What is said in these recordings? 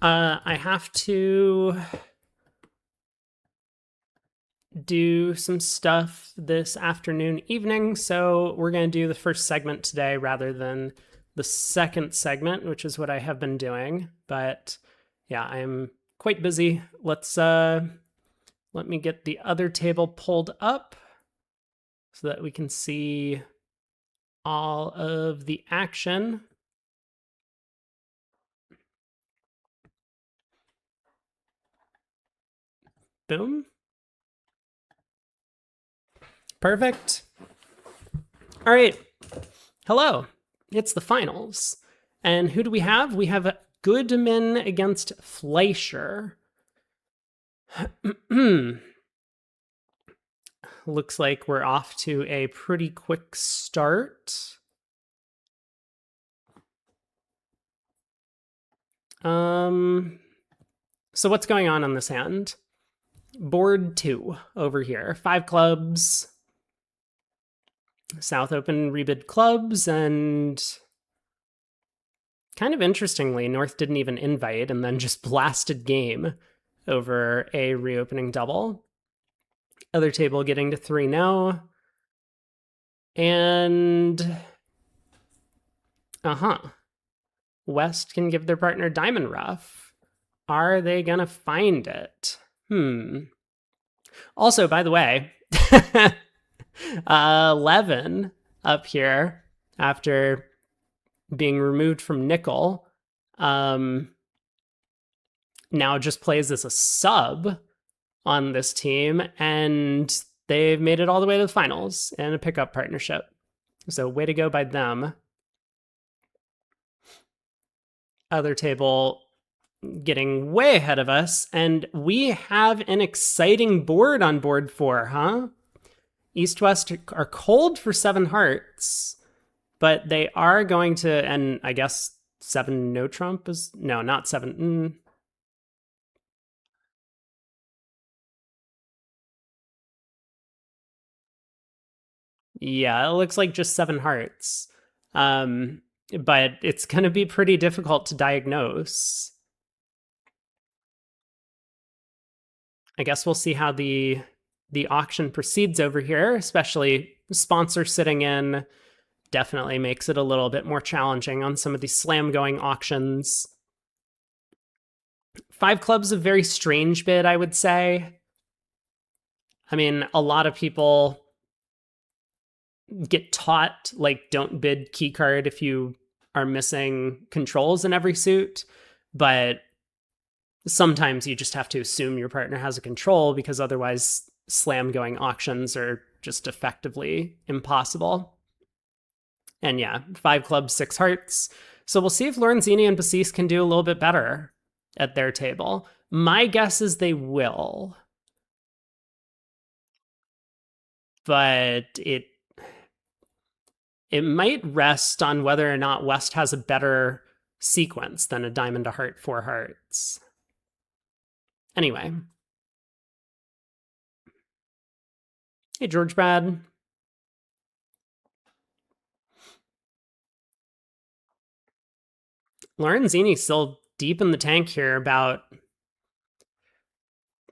I have to do some stuff this afternoon, evening, so we're going to do the first segment today rather than the second segment, which is what I have been doing. But yeah, I'm quite busy. Let me get the other table pulled up so that we can see all of the action. Boom. Perfect. All right. Hello. It's the finals. And who do we have? We have Goodman against Fleischer. Looks like we're off to a pretty quick start. So what's going on this hand? Board 2 over here. 5 clubs. South Open rebid clubs, and kind of interestingly, North didn't even invite and then just blasted game over a reopening double. Other table getting to 3-0. And West can give their partner Diamond Rough. Are they gonna find it? Also, by the way, 11 up here after being removed from nickel now just plays as a sub on this team, and they've made it all the way to the finals in a pickup partnership. So way to go by them. Other table getting way ahead of us, and we have an exciting board on board 4, huh? East-West are cold for 7 hearts, but they are going to, and I guess 7 no trump is, no, not 7. Yeah, it looks like just 7 hearts. But it's going to be pretty difficult to diagnose. I guess we'll see how the auction proceeds over here, especially sponsor sitting in definitely makes it a little bit more challenging on some of these slam-going auctions. 5 clubs, a very strange bid, I would say. I mean, a lot of people get taught, like, don't bid key card if you are missing controls in every suit, but sometimes you just have to assume your partner has a control because otherwise slam-going auctions are just effectively impossible. And yeah, 5 clubs, 6 hearts. So we'll see if Lorenzini and Bassis can do a little bit better at their table. My guess is they will. But it might rest on whether or not West has a better sequence than a diamond, a heart, 4 hearts. Anyway. Hey, George Brad. Lorenzini's still deep in the tank here about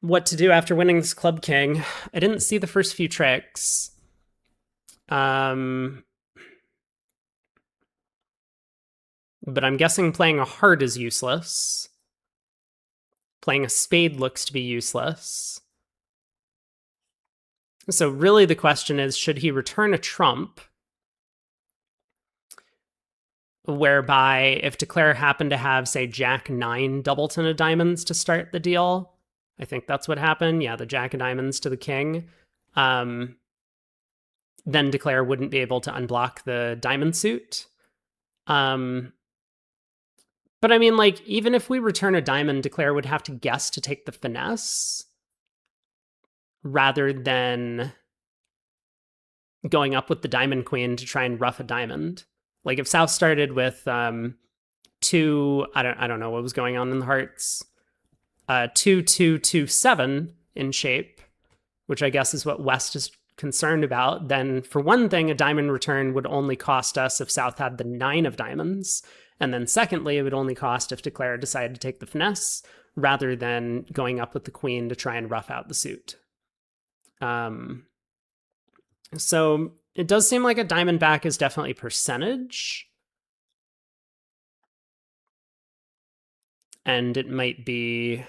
what to do after winning this Club King. I didn't see the first few tricks. But I'm guessing playing a heart is useless. Playing a spade looks to be useless. So really the question is, should he return a trump? Whereby if Declare happened to have, say, Jack 9 doubleton of diamonds to start the deal, I think that's what happened. Yeah, the Jack of diamonds to the king. Then Declare wouldn't be able to unblock the diamond suit. But I mean, like, even if we return a diamond, Declare would have to guess to take the finesse rather than going up with the diamond queen to try and rough a diamond. Like if South started with 2, I don't know what was going on in the hearts, 2, 2, 2, 7 in shape, which I guess is what West is concerned about, then for one thing, a diamond return would only cost us if South had the 9 of diamonds. And then secondly, it would only cost if declare decided to take the finesse rather than going up with the queen to try and rough out the suit. So it does seem like a diamond back is definitely percentage. And it might be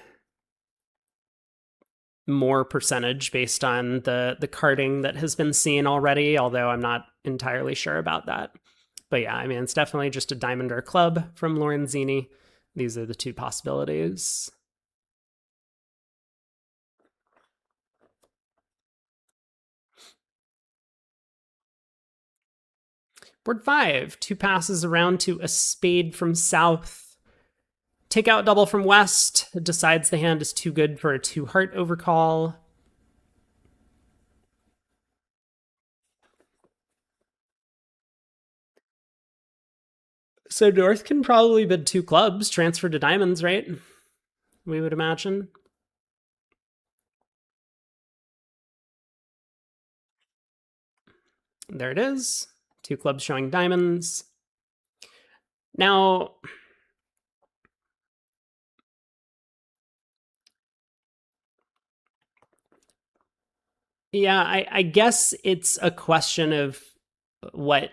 more percentage based on the carding that has been seen already, although I'm not entirely sure about that. But yeah, I mean, it's definitely just a diamond or a club from Lorenzini. These are the two possibilities. Board 5, 2 passes around to a spade from south. Take out double from west. It decides the hand is too good for a 2 heart overcall. So North can probably bid 2 clubs, transfer to diamonds, right? We would imagine. There it is. 2 clubs showing diamonds. Now, yeah, I guess it's a question of what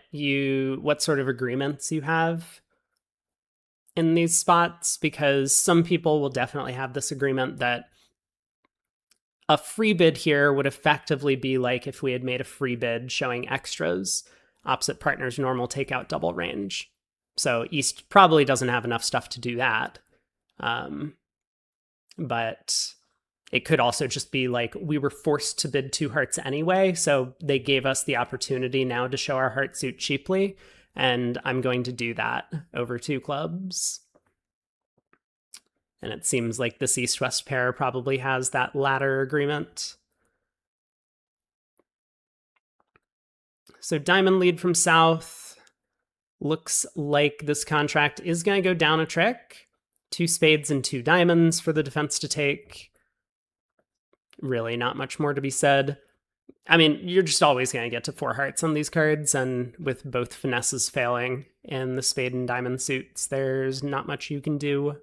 sort of agreements you have in these spots, because some people will definitely have this agreement that a free bid here would effectively be like if we had made a free bid showing extras, opposite partner's normal takeout double range. So East probably doesn't have enough stuff to do that. But it could also just be like we were forced to bid 2 hearts anyway, so they gave us the opportunity now to show our heart suit cheaply, and I'm going to do that over 2 clubs. And it seems like this East-West pair probably has that latter agreement. So diamond lead from south. Looks like this contract is going to go down a trick. 2 spades and 2 diamonds for the defense to take. Really not much more to be said. I mean, you're just always going to get to 4 hearts on these cards, and with both finesses failing in the spade and diamond suits, there's not much you can do.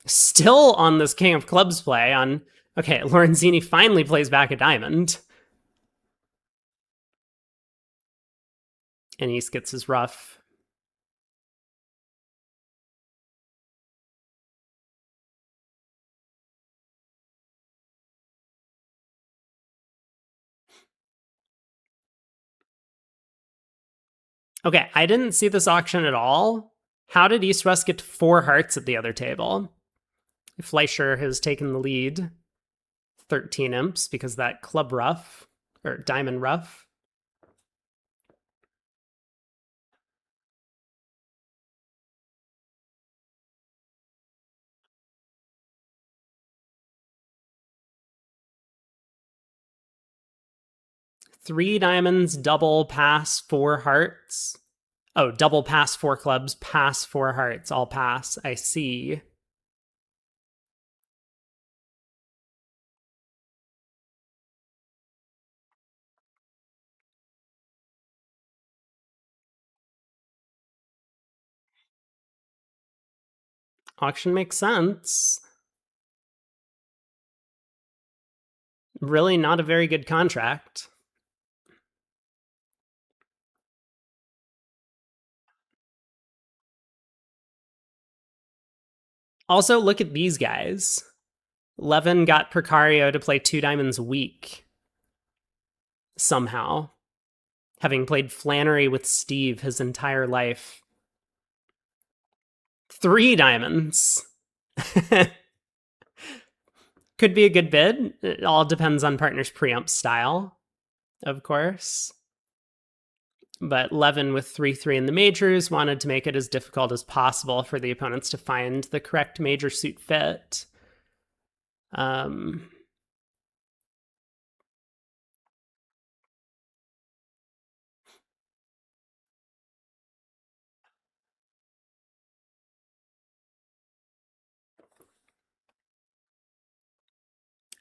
Still on this King of Clubs play on, okay, Lorenzini finally plays back a diamond. And East gets his ruff. Okay, I didn't see this auction at all. How did East West get 4 hearts at the other table? Fleischer has taken the lead. 13 imps because that club ruff, or diamond ruff. Three diamonds, double pass, 4 hearts. Oh, double pass, 4 clubs, pass, 4 hearts, all pass. I see. Auction makes sense. Really not a very good contract. Also, look at these guys. Levin got Precario to play 2 diamonds weak. Somehow. Having played Flannery with Steve his entire life. 3 diamonds. Could be a good bid. It all depends on partner's preamp style, of course. But Levin with 3-3 in the majors wanted to make it as difficult as possible for the opponents to find the correct major suit fit.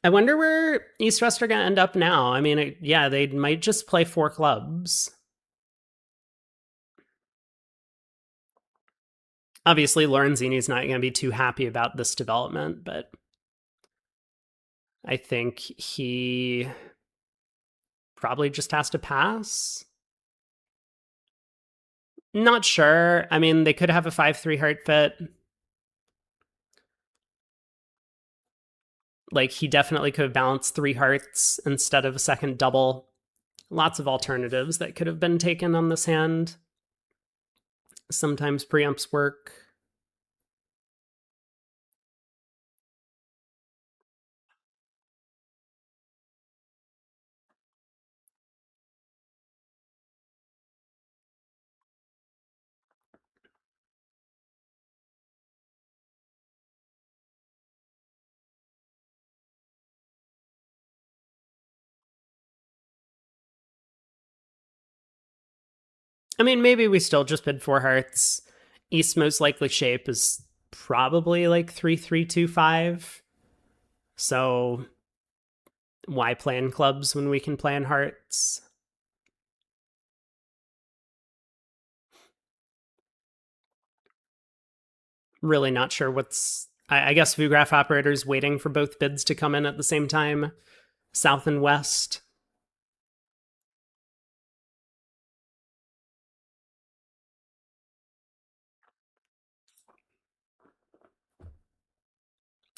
I wonder where East West are going to end up now. I mean, yeah, they might just play 4 clubs. Obviously, Lorenzini's not going to be too happy about this development, but I think he probably just has to pass. Not sure. I mean, they could have a 5-3 heart fit. Like, he definitely could have balanced 3 hearts instead of a second double. Lots of alternatives that could have been taken on this hand. Sometimes preempts work. I mean, maybe we still just bid 4 hearts. East's most likely shape is probably like 3-3-2-5. So why play in clubs when we can play in hearts? Really not sure what's. I guess VuGraph operators waiting for both bids to come in at the same time, south and west.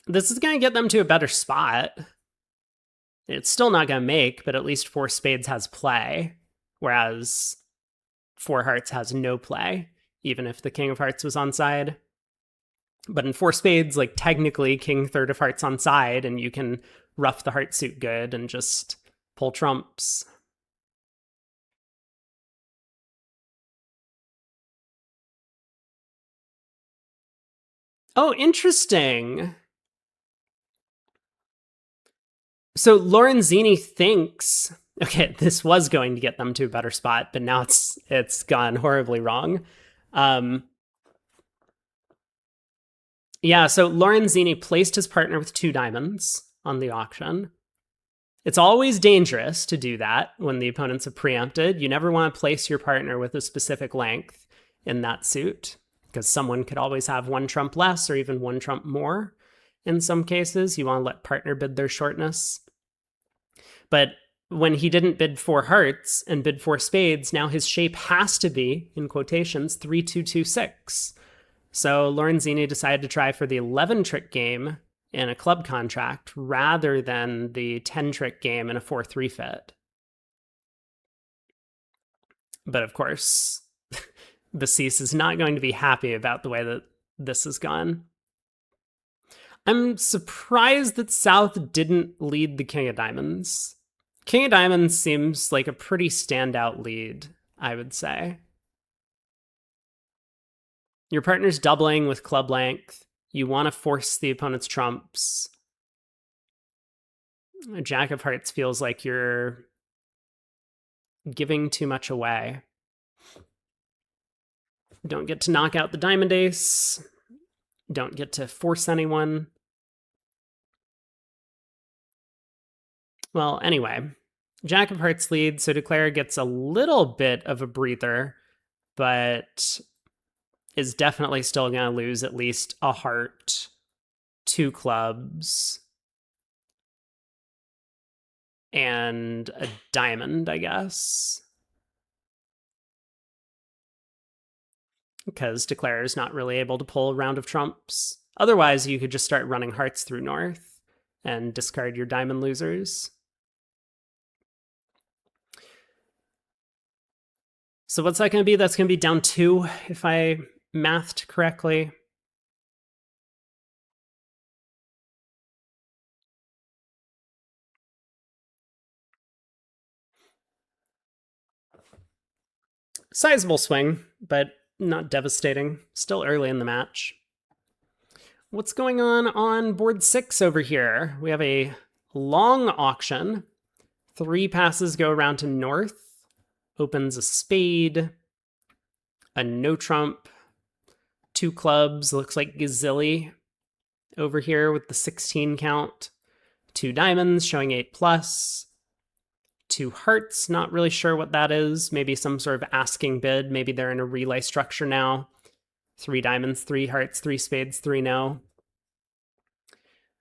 This is going to get them to a better spot. It's still not going to make, but at least 4 spades has play, whereas 4 hearts has no play, even if the king of hearts was on side. But in 4 spades, like technically king third of hearts on side, and you can rough the heart suit good and just pull trumps. Oh, interesting. So Lorenzini thinks, okay, this was going to get them to a better spot, but now it's gone horribly wrong. Yeah, so Lorenzini placed his partner with 2 diamonds on the auction. It's always dangerous to do that when the opponents have preempted. You never want to place your partner with a specific length in that suit, because someone could always have 1 trump less or even 1 trump more. In some cases, you want to let partner bid their shortness. But when he didn't bid 4 hearts and bid 4 spades, now his shape has to be, in quotations, 3-2-2-6. So Lorenzini decided to try for the 11 trick game in a club contract rather than the 10 trick game in a 4-3 fit. But of course, Basis is not going to be happy about the way that this has gone. I'm surprised that South didn't lead the King of Diamonds. King of Diamonds seems like a pretty standout lead, I would say. Your partner's doubling with club length. You want to force the opponent's trumps. A Jack of Hearts feels like you're giving too much away. Don't get to knock out the Diamond Ace. Don't get to force anyone. Well, anyway, Jack of Hearts leads, so Declare gets a little bit of a breather, but is definitely still going to lose at least a heart, 2 clubs, and a diamond, I guess. Because Declare is not really able to pull a round of trumps. Otherwise, you could just start running hearts through North and discard your diamond losers. So what's that going to be? That's going to be down 2, if I mathed correctly. Sizable swing, but not devastating. Still early in the match. What's going on board 6 over here? We have a long auction. 3 passes go around to North. Opens a spade. A no trump. 2 clubs. Looks like Gazilli over here with the 16 count. 2 diamonds showing 8 plus. 2 hearts, not really sure what that is. Maybe some sort of asking bid. Maybe they're in a relay structure now. 3 diamonds, 3 hearts, 3 spades, 3 no.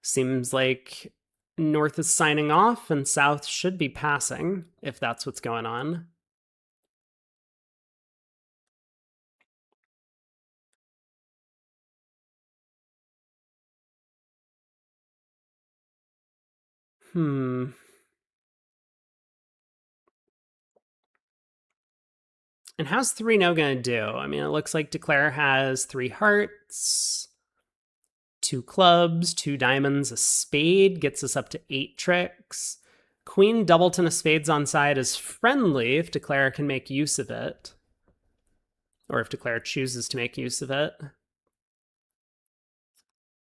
Seems like North is signing off and South should be passing, if that's what's going on. And how's 3 no gonna do? I mean, it looks like Declare has 3 hearts, 2 clubs, 2 diamonds, a spade, gets us up to 8 tricks. Queen doubleton of spades on side is friendly if Declare can make use of it. Or if Declare chooses to make use of it.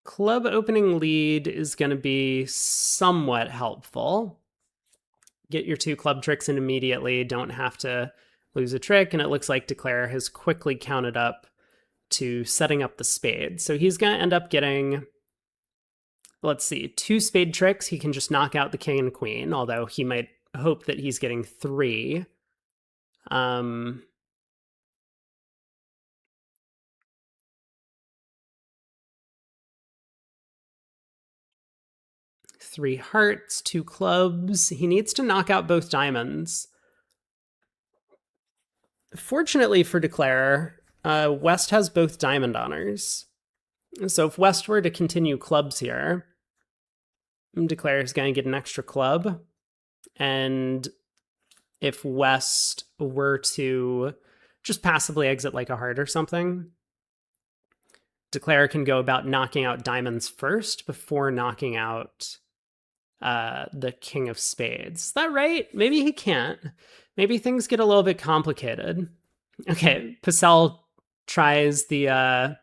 Club opening lead is going to be somewhat helpful. Get your 2 club tricks in immediately, don't have to lose a trick, and it looks like Declare has quickly counted up to setting up the spade. So he's going to end up getting, let's see, 2 spade tricks. He can just knock out the king and queen, although he might hope that he's getting 3. 3 hearts, 2 clubs. He needs to knock out both diamonds. Fortunately for Declare, West has both diamond honors. So if West were to continue clubs here, Declare is going to get an extra club. And if West were to just passively exit like a heart or something, Declare can go about knocking out diamonds first before knocking out the king of spades. Is that right? Maybe he can't. Maybe things get a little bit complicated. Okay, Purcell tries the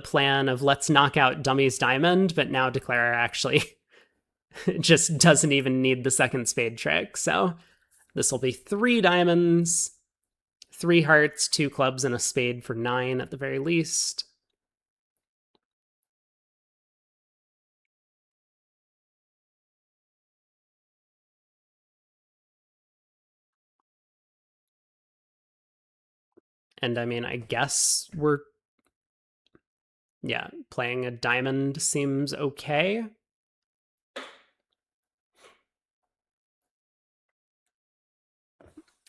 plan of let's knock out Dummy's diamond, but now Declare actually just doesn't even need the second spade trick. So this will be 3 diamonds, 3 hearts, 2 clubs, and a spade for 9 at the very least. And I mean, I guess we're, yeah, playing a diamond seems okay.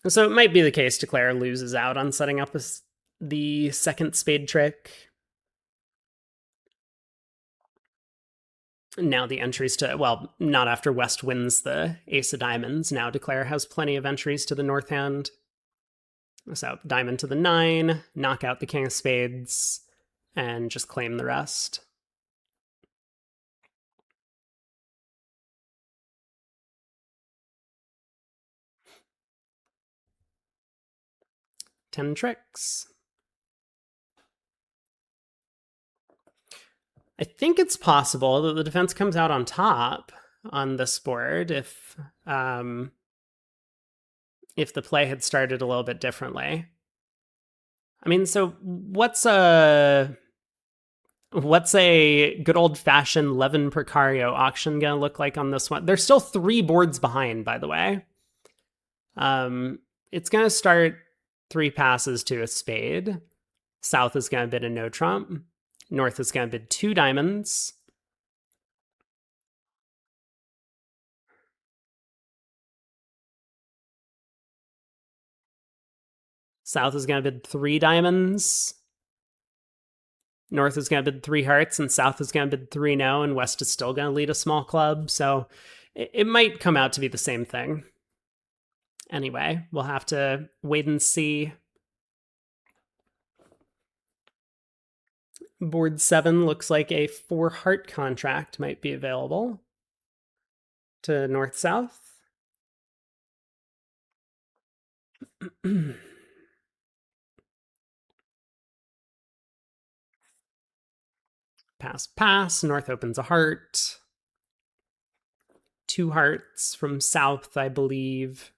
So it might be the case Declare loses out on setting up the second spade trick. Now the entries to, well, not after West wins the ace of diamonds. Now Declare has plenty of entries to the north hand. So diamond to the 9, knock out the king of spades, and just claim the rest. Ten tricks. I think it's possible that the defense comes out on top on this board if the play had started a little bit differently. I mean, so what's a good old-fashioned Levin Precario auction gonna look like on this one? They're still 3 boards behind, by the way. It's gonna start 3 passes to a spade. South is gonna bid a no trump. North is gonna bid 2 diamonds. South is gonna bid 3 diamonds. North is going to bid 3 hearts, and South is going to bid 3 no, and West is still going to lead a small club. So it might come out to be the same thing. Anyway, we'll have to wait and see. Board 7 looks like a 4 heart contract might be available to north-south. Pass, pass. North opens a heart. 2 hearts from south, I believe.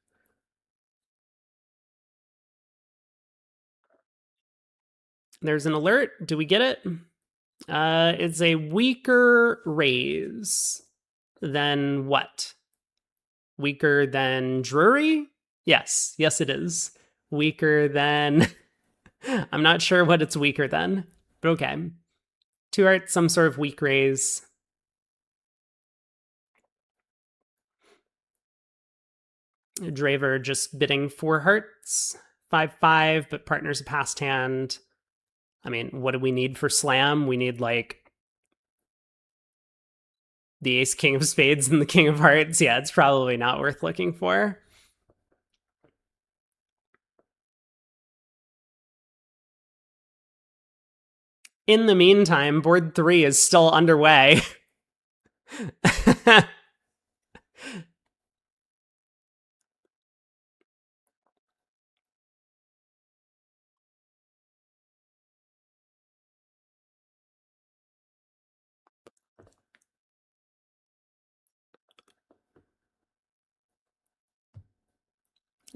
There's an alert. Do we get it? It's a weaker raise than what? Weaker than Drury? Yes, it is. Weaker than... I'm not sure what it's weaker than. But okay. 2 hearts, some sort of weak raise. Draver just bidding 4 hearts. 5-5, but partner's a passed hand. I mean, what do we need for slam? We need like the ace king of spades and the king of hearts. Yeah, it's probably not worth looking for. In the meantime, board 3 is still underway.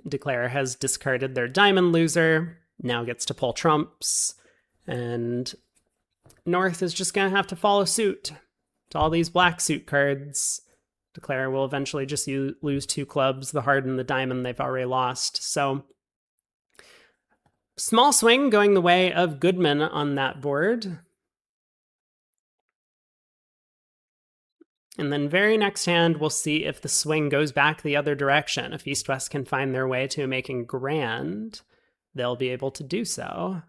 Declare has discarded their diamond loser, now gets to pull trumps, and North is just going to have to follow suit to all these black suit cards. Declare will eventually just lose 2 clubs, the heart and the diamond they've already lost. So, small swing going the way of Goodman on that board. And then very next hand, we'll see if the swing goes back the other direction. If East-West can find their way to making grand, they'll be able to do so.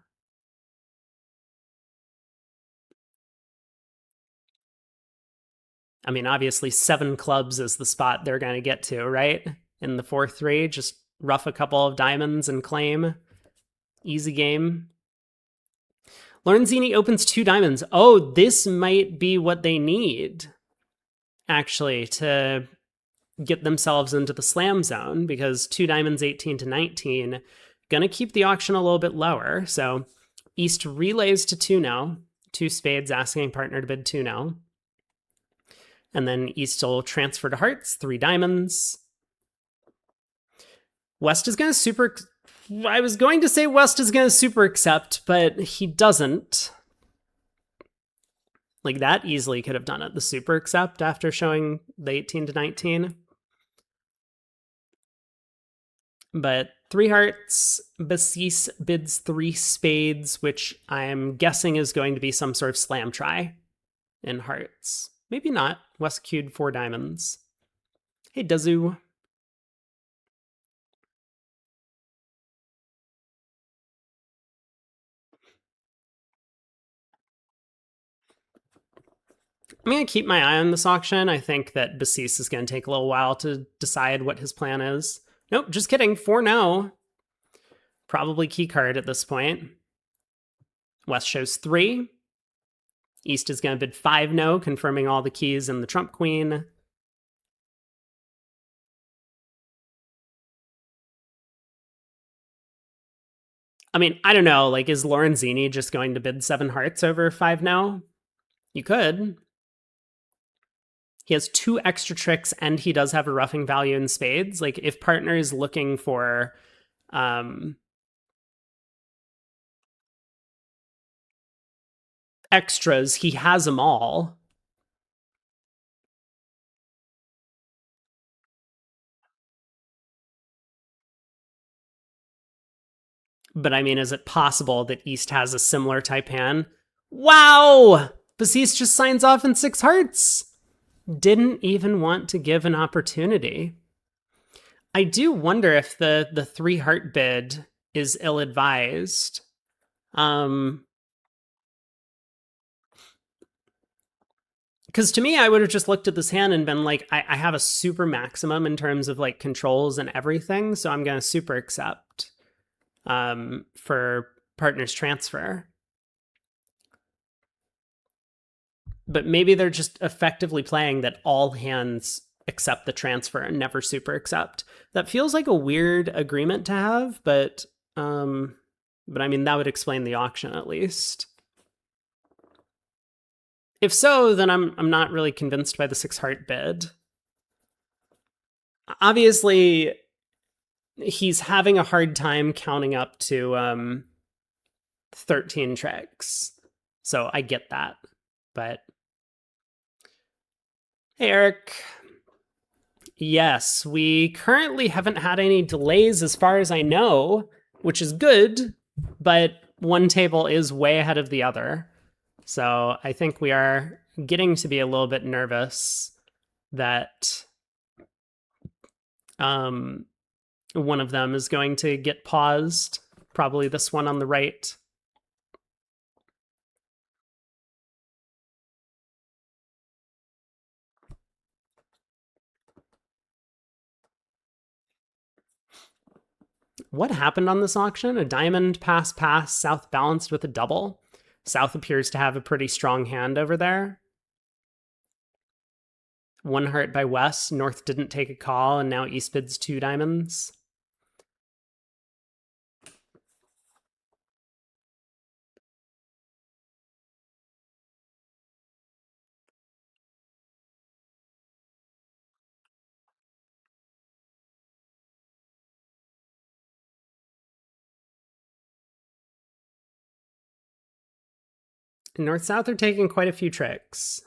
I mean, obviously 7 clubs is the spot they're going to get to, right? In the 4-3, just rough a couple of diamonds and claim. Easy game. Lorenzini opens 2 diamonds. Oh, this might be what they need, actually, to get themselves into the slam zone, because 2 diamonds, 18 to 19, gonna keep the auction a little bit lower. So East relays to 2 now. 2 spades asking partner to bid 2 now. And then East will transfer to hearts, 3 diamonds. West is gonna super... I was going to say West is going to super accept, but he doesn't. Like, that easily could have done it, the super accept after showing the 18 to 19. But 3 hearts, Basis bids 3 spades, which I'm guessing is going to be some sort of slam try in hearts. Maybe not. West queued 4 diamonds. Hey, Dazu. I'm going to keep my eye on this auction. I think that Basis is going to take a little while to decide what his plan is. Nope, just kidding. 4 no. Probably key card at this point. West shows 3. East is going to bid 5 no, confirming all the keys and the trump queen. I mean, I don't know. Like, is Lorenzini just going to bid 7 hearts over 5 no? You could. He has 2 extra tricks, and he does have a roughing value in spades. Like, if partner is looking for extras, he has them all. But I mean, is it possible that East has a similar type hand? Wow! Basis just signs off in 6 hearts. Didn't even want to give an opportunity. I do wonder if the 3 heart bid is ill-advised. Because to me, I would have just looked at this hand and been like, I have a super maximum in terms of like controls and everything, so I'm going to super accept for partner's transfer. But maybe they're just effectively playing that all hands accept the transfer and never super accept. That feels like a weird agreement to have, but I mean, that would explain the auction at least. If so, then I'm not really convinced by the 6 heart bid. Obviously, he's having a hard time counting up to 13 tricks. So I get that. But hey, Eric. Yes, we currently haven't had any delays as far as I know, which is good, but one table is way ahead of the other. So I think we are getting to be a little bit nervous that one of them is going to get paused. Probably this one on the right. What happened on this auction? A diamond, pass, pass, South balanced with a double. South appears to have a pretty strong hand over there. One heart by West. North didn't take a call, and now East bids 2 diamonds. North-South are taking quite a few tricks.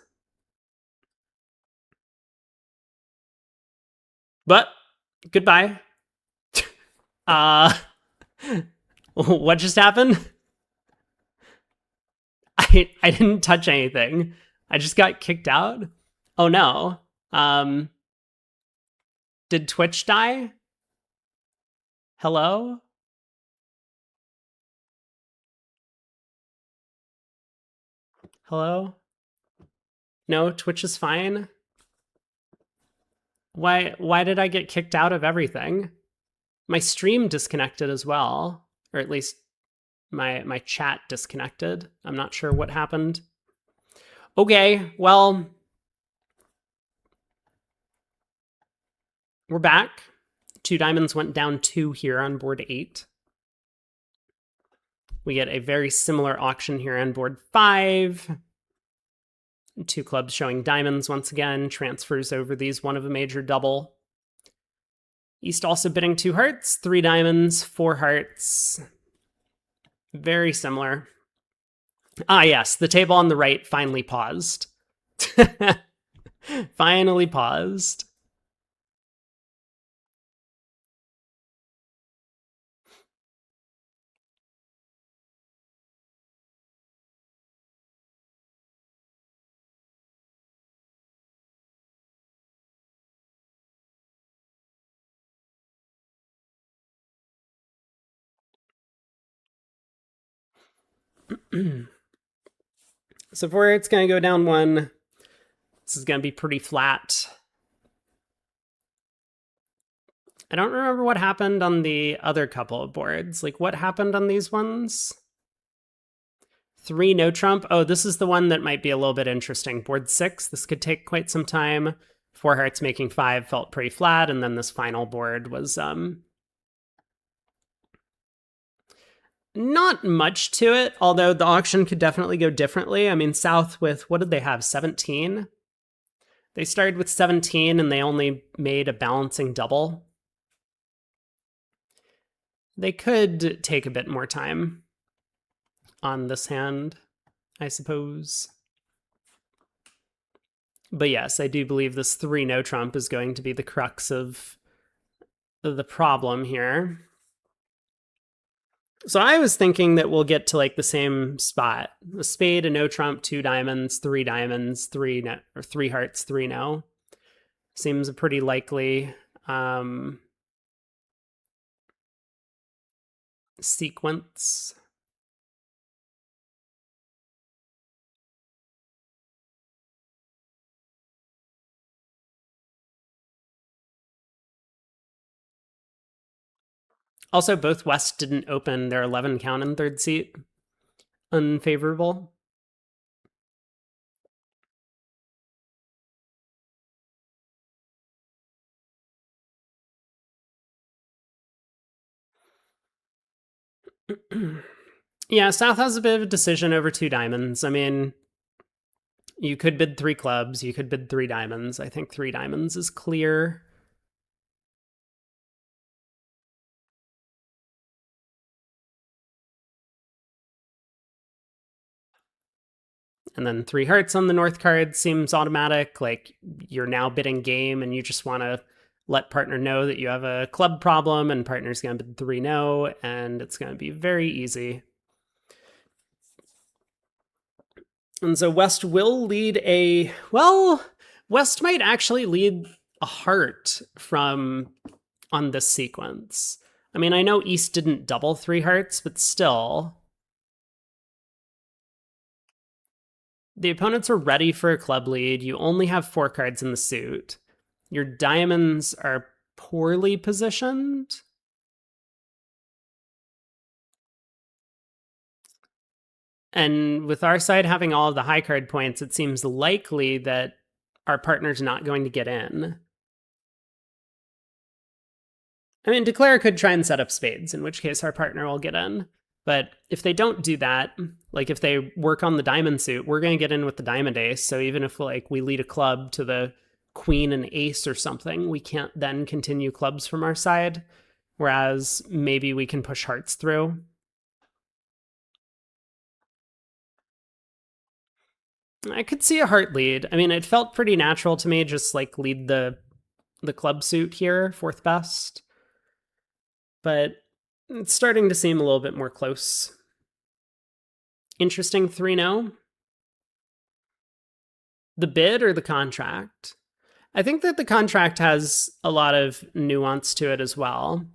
But, goodbye. What just happened? I didn't touch anything. I just got kicked out. Oh no. Did Twitch die? Hello? Hello? No, Twitch is fine. Why did I get kicked out of everything? My stream disconnected as well, or at least my chat disconnected. I'm not sure what happened. Okay, well, we're back. 2 diamonds went down 2 here on board 8. We get a very similar auction here on board 5. 2 clubs showing diamonds once again. Transfers over these, one of a major double. East also bidding 2 hearts, 3 diamonds, 4 hearts. Very similar. Ah, yes, the table on the right finally paused. Finally paused. So for it's going to go down 1. This is going to be pretty flat. I don't remember what happened on the other couple of boards. Like, what happened on these ones? 3 no trump. Oh, this is the one that might be a little bit interesting. Board 6, this could take quite some time. 4 hearts making 5 felt pretty flat, and then this final board was not much to it, although the auction could definitely go differently. I mean, South with, what did they have, 17? They started with 17 and they only made a balancing double. They could take a bit more time on this hand, I suppose. But yes, I do believe this 3 no trump is going to be the crux of the problem here. So I was thinking that we'll get to like the same spot. A spade, a no trump, 2 diamonds, 3 diamonds, 3 no, or 3 hearts, 3 no. Seems a pretty likely sequence. Also, both West didn't open their 11 count in 3rd seat. Unfavorable. Yeah, South has a bit of a decision over 2 diamonds. I mean, you could bid 3 clubs, you could bid 3 diamonds. I think 3 diamonds is clear. And then 3 hearts on the North card seems automatic. Like, you're now bidding game and you just want to let partner know that you have a club problem, and partner's going to bid 3 no, and it's going to be very easy. And so West will lead a, well, West might actually lead a heart from on this sequence. I mean, I know East didn't double 3 hearts, but still. The opponents are ready for a club lead. You only have 4 cards in the suit. Your diamonds are poorly positioned. And with our side having all of the high card points, it seems likely that our partner's not going to get in. I mean, Declare could try and set up spades, in which case our partner will get in. But if they don't do that, like if they work on the diamond suit, we're going to get in with the diamond ace. So even if like we lead a club to the queen and ace or something, we can't then continue clubs from our side. Whereas maybe we can push hearts through. I could see a heart lead. I mean, it felt pretty natural to me, just like lead the club suit here, 4th best. But it's starting to seem a little bit more close. Interesting 3-0. The bid or the contract? I think that the contract has a lot of nuance to it as well.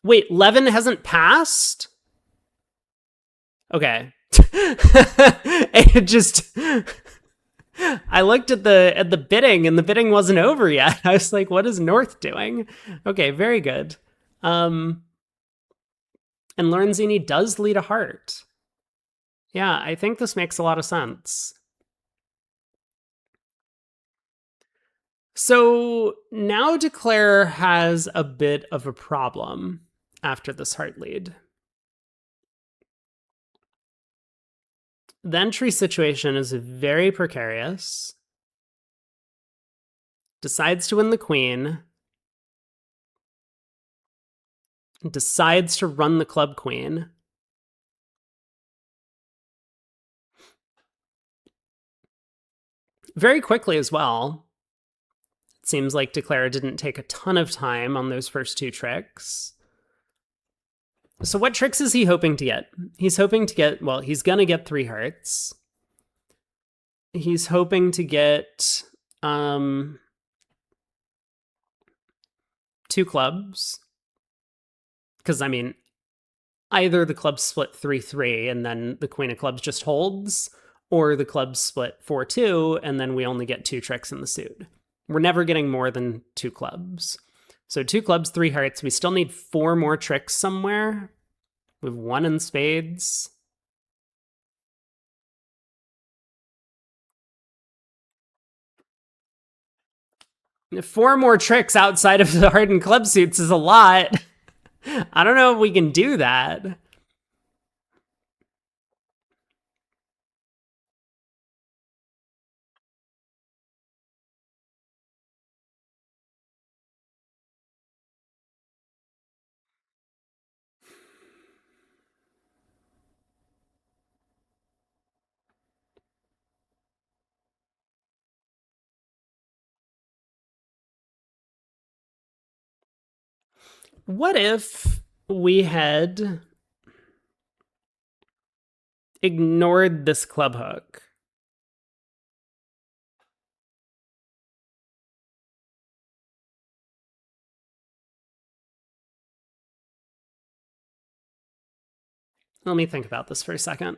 Wait, Levin hasn't passed? Okay. It just I looked at the bidding and the bidding wasn't over yet. I was like, what is North doing? Okay, very good. And Lorenzini does lead a heart. Yeah, I think this makes a lot of sense. So now Declare has a bit of a problem after this heart lead. The entry situation is very precarious. Decides to win the queen. Decides to run the club queen. Very quickly as well. It seems like Declare didn't take a ton of time on those first 2 tricks. So what tricks is he hoping to get? He's hoping to get, well, he's going to get 3 hearts. He's hoping to get 2 clubs. Because, I mean, either the clubs split 3-3 and then the queen of clubs just holds, or the clubs split 4-2 and then we only get 2 tricks in the suit. We're never getting more than 2 clubs. So 2 clubs, 3 hearts. We still need 4 more tricks somewhere. We have 1 in spades. Four more tricks outside of the hardened club suits is a lot. I don't know if we can do that. What if we had ignored this club hook? Let me think about this for a second.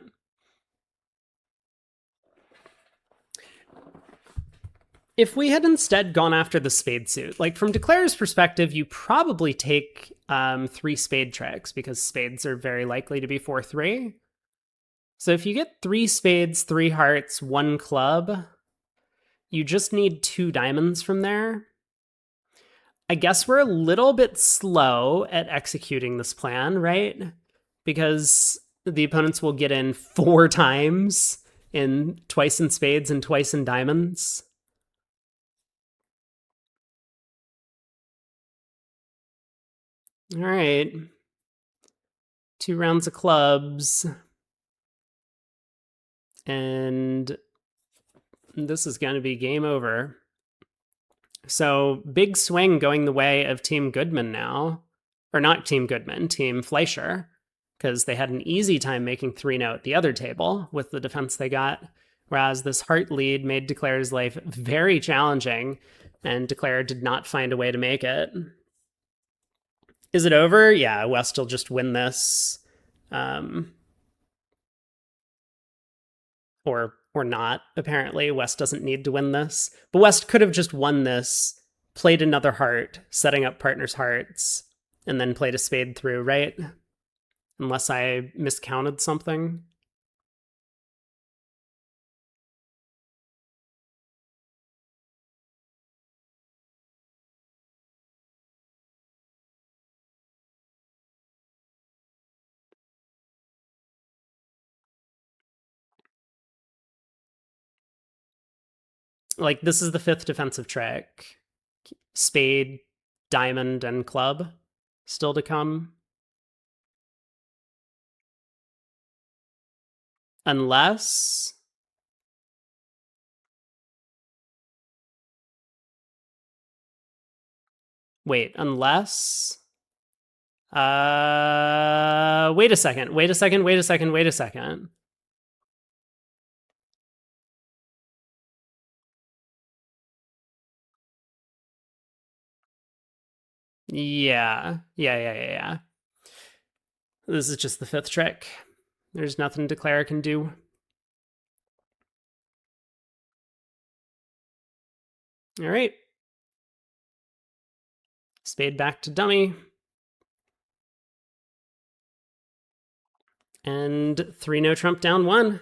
If we had instead gone after the spade suit, like from Declare's perspective, you probably take 3 spade tricks because spades are very likely to be 4-3. So if you get 3 spades, 3 hearts, 1 club, you just need 2 diamonds from there. I guess we're a little bit slow at executing this plan, right? Because the opponents will get in 4 times, in twice in spades and twice in diamonds. All right. 2 rounds of clubs. And this is going to be game over. So big swing going the way of Team Goodman now. Or not Team Goodman, Team Fleischer. because they had an easy time making 3-note at the other table with the defense they got. Whereas this heart lead made Declare's life very challenging, and Declare did not find a way to make it. Is it over? Yeah, West will just win this. Or not, apparently. West doesn't need to win this. But West could have just won this, played another heart, setting up partners' hearts, and then played a spade through, right? Unless I miscounted something. Like, this is the fifth defensive trick. Spade, diamond, and club still to come. Unless... Wait, unless... wait a second. Yeah. This is just the fifth trick. There's nothing Declare can do. All right. Spade back to dummy. And 3-no trump down 1.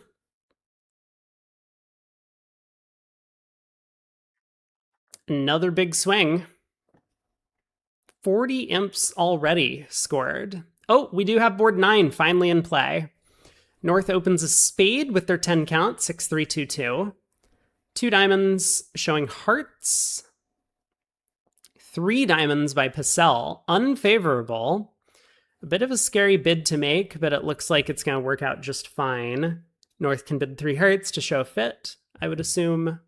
Another big swing. 40 imps already scored. Oh, we do have board 9 finally in play. North opens a spade with their 10 count, 6-3-2-2. 2 diamonds showing hearts. 3 diamonds by Pacell, unfavorable. A bit of a scary bid to make, but it looks like it's going to work out just fine. North can bid 3 hearts to show fit, I would assume.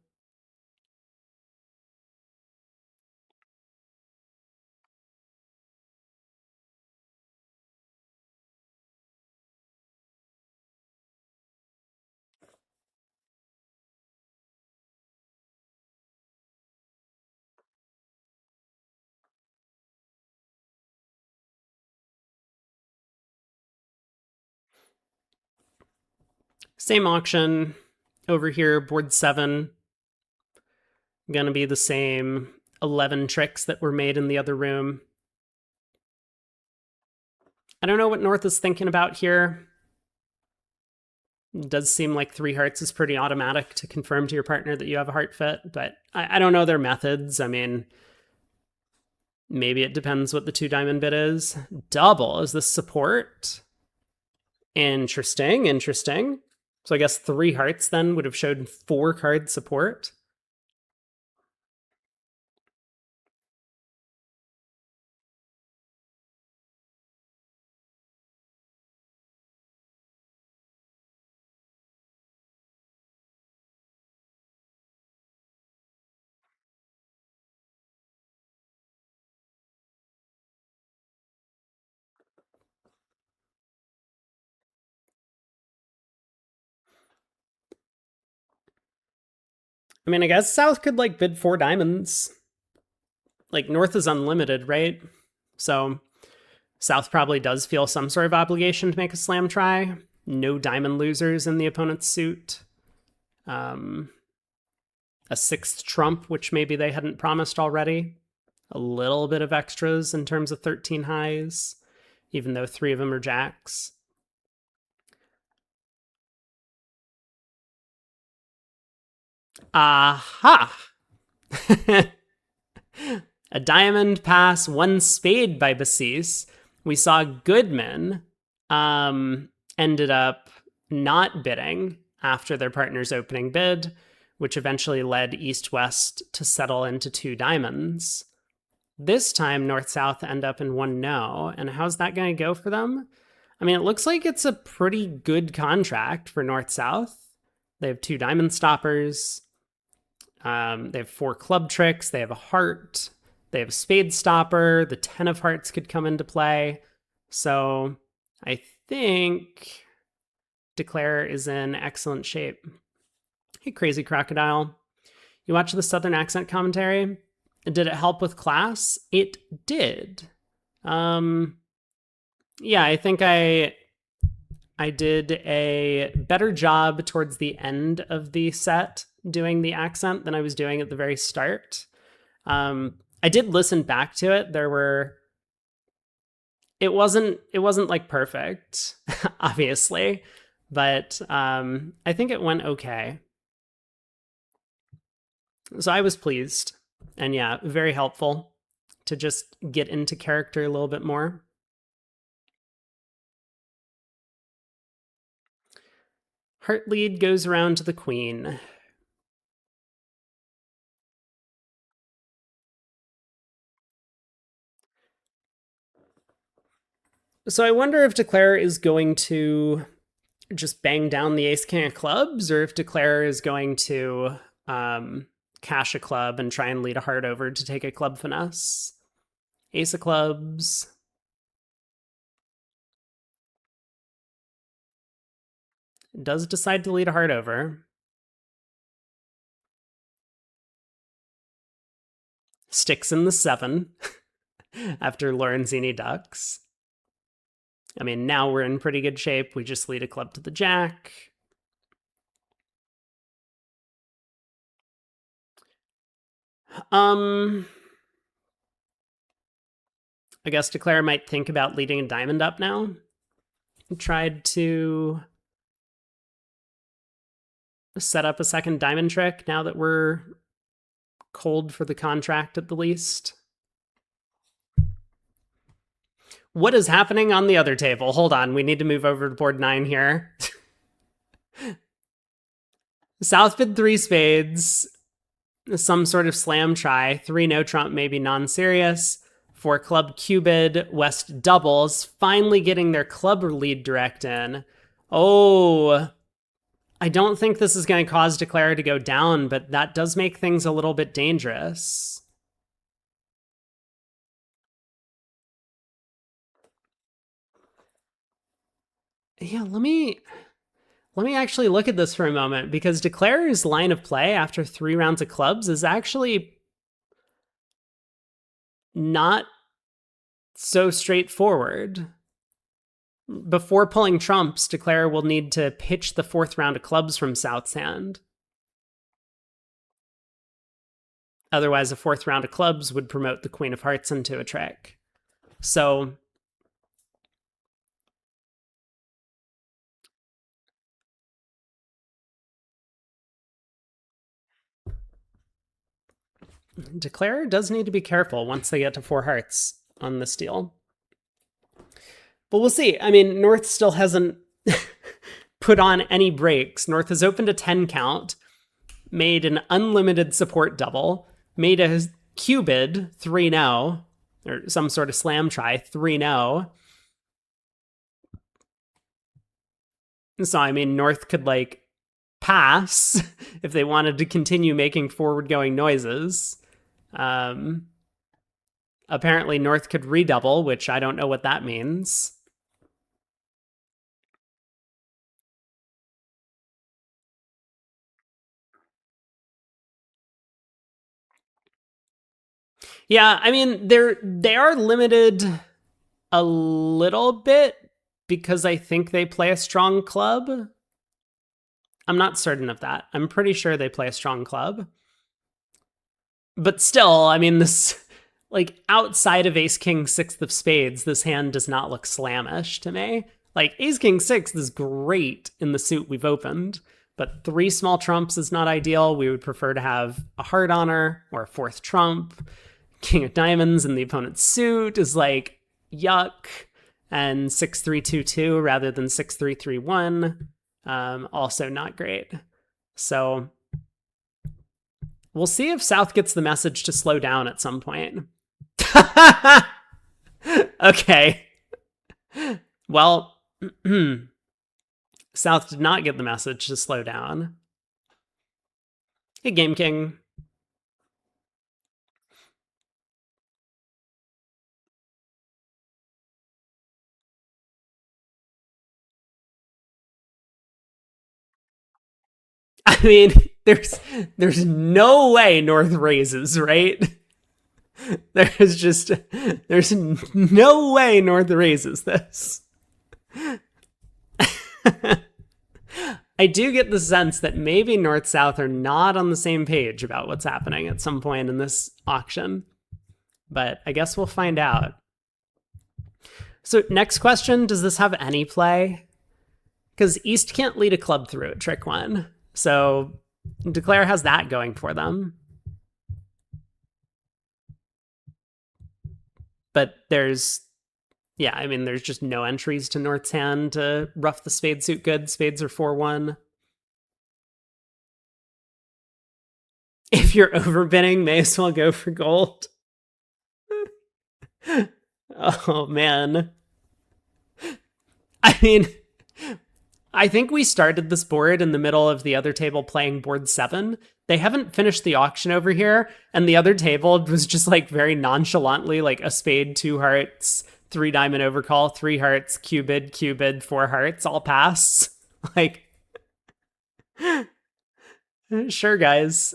Same auction over here, board 7. Gonna be the same 11 tricks that were made in the other room. I don't know what North is thinking about here. It does seem like 3 hearts is pretty automatic to confirm to your partner that you have a heart fit, but I don't know their methods. I mean, maybe it depends what the 2 diamond bid is. Double, is this support? Interesting. So I guess 3 hearts then would have showed 4 card support. I mean, I guess South could like bid 4 diamonds. Like North is unlimited, right? So South probably does feel some sort of obligation to make a slam try. No diamond losers in the opponent's suit. A 6th trump, which maybe they hadn't promised already. A little bit of extras in terms of 13 highs, even though 3 of them are jacks. Aha! A diamond pass, 1 spade by Bassis. We saw Goodman ended up not bidding after their partner's opening bid, which eventually led East-West to settle into 2 diamonds. This time, North-South end up in 1 no, and how's that going to go for them? I mean, it looks like it's a pretty good contract for North-South. They have 2 diamond stoppers. They have 4 club tricks. They have a heart. They have a spade stopper. The 10 of hearts could come into play. So I think Declare is in excellent shape. Hey, Crazy Crocodile. You watch the Southern accent commentary? Did it help with class? It did. Yeah, I think I did a better job towards the end of the set doing the accent than I was doing at the very start. I did listen back to it. It wasn't like perfect, obviously, but I think it went okay. So I was pleased. And yeah, very helpful to just get into character a little bit more. Heart lead goes around to the queen. So I wonder if Declare is going to just bang down the ace king of clubs, or if Declare is going to cash a club and try and lead a heart over to take a club finesse. Ace of clubs. Does decide to lead a heart over. Sticks in the 7 after Lorenzini ducks. I mean, now we're in pretty good shape. We just lead a club to the jack. I guess Declare might think about leading a diamond up now. Tried to set up a second diamond trick now that we're cold for the contract at the least. What is happening on the other table? Hold on, we need to move over to board 9 here. South bid 3 spades, some sort of slam try, 3 no trump, maybe non-serious. 4 club cubed, West doubles, finally getting their club lead direct in. Oh, I don't think this is going to cause Declare to go down, but that does make things a little bit dangerous. Yeah, let me actually look at this for a moment, because Declare's line of play after 3 rounds of clubs is actually not so straightforward. Before pulling trumps, Declare will need to pitch the 4th round of clubs from South's hand. Otherwise, a 4th round of clubs would promote the Queen of Hearts into a trick. So Declare does need to be careful once they get to 4 hearts on this deal. But we'll see. I mean, North still hasn't put on any breaks. North has opened a 10 count, made an unlimited support double, made a cubed 3-0, or some sort of slam try 3-0. So, I mean, North could like pass if they wanted to continue making forward going noises. Apparently, North could redouble, which I don't know what that means. Yeah, I mean, they are limited a little bit because I think they play a strong club. I'm not certain of that. I'm pretty sure they play a strong club. But still, I mean, this, like, outside of Ace King 6th of spades, this hand does not look slamish to me. Like, Ace King 6th is great in the suit we've opened, but 3 small trumps is not ideal. We would prefer to have a heart honor or a 4th trump. King of diamonds in the opponent's suit is like, yuck. And 6-3-2-2 rather than 6-3-3-1, also not great. So we'll see if South gets the message to slow down at some point. Okay. Well, South did not get the message to slow down. Hey, Game King. I mean, there's no way North raises, right? There's just there's no way North raises this. I do get the sense that maybe North South are not on the same page about what's happening at some point in this auction, but I guess we'll find out. So, next question, does this have any play? Because East can't lead a club through at trick one. So, Declare has that going for them. But there's there's just no entries to North's hand to rough the spade suit good. Spades are 4-1. If you're overbidding, may as well go for gold. Oh, man. I mean, I think we started this board in the middle of the other table playing board 7. They haven't finished the auction over here, and the other table was just like very nonchalantly like a spade, 2 hearts, 3 diamond overcall, 3 hearts, cubed, 4 hearts, all pass. Like, sure, guys.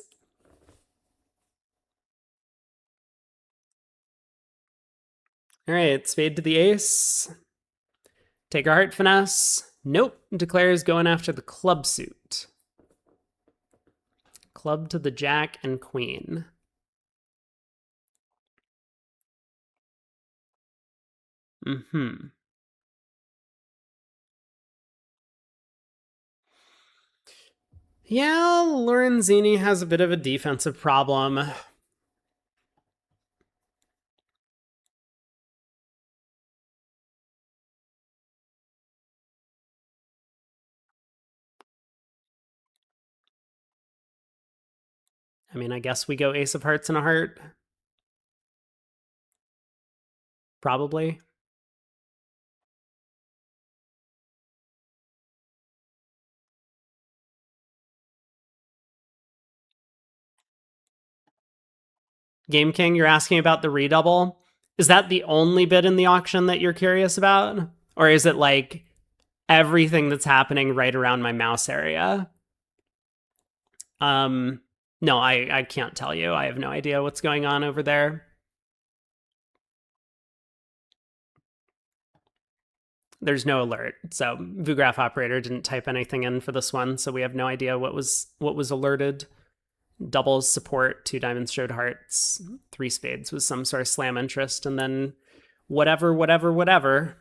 All right, spade to the ace. Take a heart finesse. Nope, Declare's going after the club suit. Club to the jack and queen. Mm-hmm. Yeah, Lorenzini has a bit of a defensive problem. I mean, I guess we go ace of hearts and a heart. Probably. Game King, you're asking about the redouble. Is that the only bit in the auction that you're curious about? Or is it like everything that's happening right around my mouse area? No, I can't tell you. I have no idea what's going on over there. There's no alert. So VuGraph operator didn't type anything in for this one, so we have no idea what was alerted. Doubles support, 2 diamonds showed hearts, 3 spades was some sort of slam interest, and then whatever.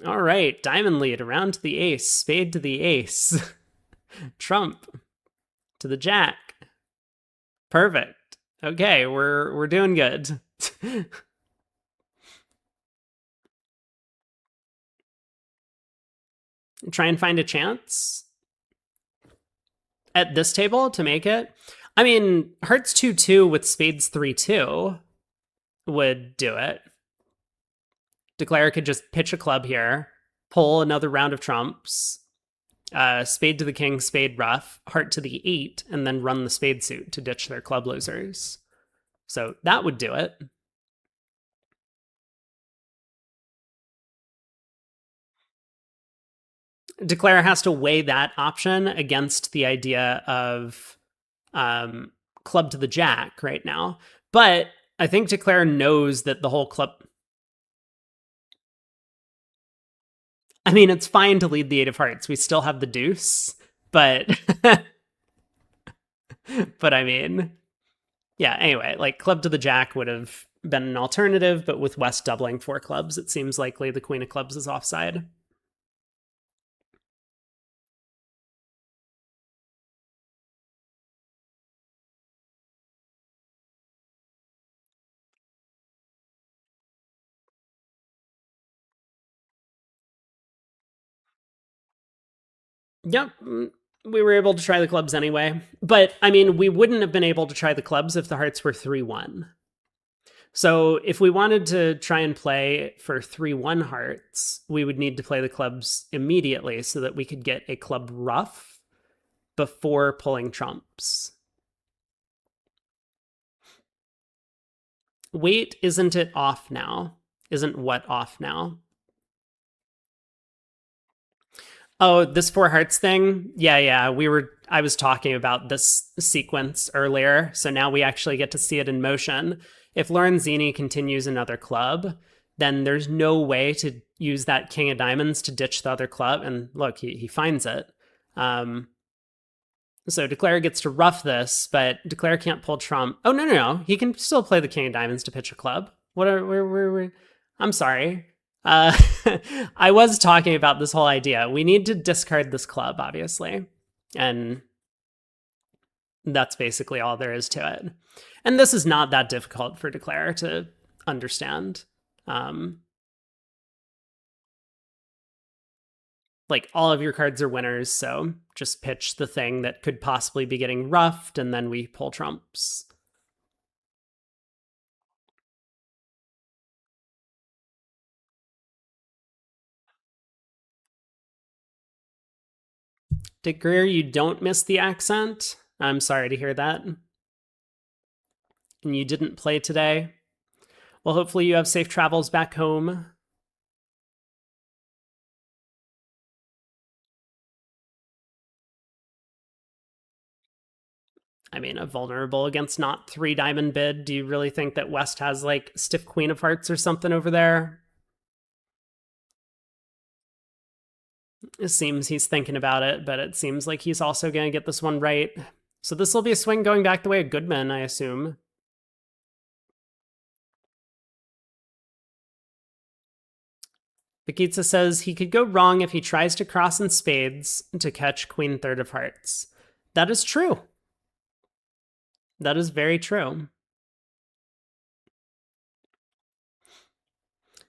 All right, diamond lead around to the ace, spade to the ace, trump to the jack. Perfect. Okay, we're doing good. Try and find a chance at this table to make it. I mean, hearts 2-2 with spades 3-2 would do it. Declare could just pitch a club here, pull another round of trumps, spade to the king, spade rough, heart to the 8, and then run the spade suit to ditch their club losers. So that would do it. Declare has to weigh that option against the idea of club to the jack right now. But I think Declare knows that the whole club... I mean, it's fine to lead the 8 of hearts. We still have the deuce, but... but I mean... Yeah, anyway, like club to the jack would have been an alternative, but with West doubling 4 clubs, it seems likely the queen of clubs is offside. Yep, we were able to try the clubs anyway. But, I mean, we wouldn't have been able to try the clubs if the hearts were 3-1. So if we wanted to try and play for 3-1 hearts, we would need to play the clubs immediately so that we could get a club rough before pulling trumps. Wait, isn't it off now? Isn't what off now? Oh, this four hearts thing? Yeah. I was talking about this sequence earlier, so now we actually get to see it in motion. If Lorenzini continues another club, then there's no way to use that king of diamonds to ditch the other club. And look, he finds it. Um, so Declare gets to rough this, but Declare can't pull trump. Oh, no. He can still play the king of diamonds to pitch a club. What are, where I'm sorry. Uh, I was talking about this whole idea. We need to discard this club, obviously. And that's basically all there is to it. And this is not that difficult for Declare to understand. Like all of your cards are winners, so just pitch the thing that could possibly be getting roughed, and then we pull trumps. Dick Greer, you don't miss the accent. I'm sorry to hear that. And you didn't play today. Well, hopefully you have safe travels back home. I mean, a vulnerable against not 3 diamond bid. Do you really think that West has like stiff queen of hearts or something over there? It seems he's thinking about it, but it seems like he's also going to get this one right. So this will be a swing going back the way of Goodman, I assume. Bakitsa says he could go wrong if he tries to cross in spades to catch queen third of hearts. That is true. That is very true.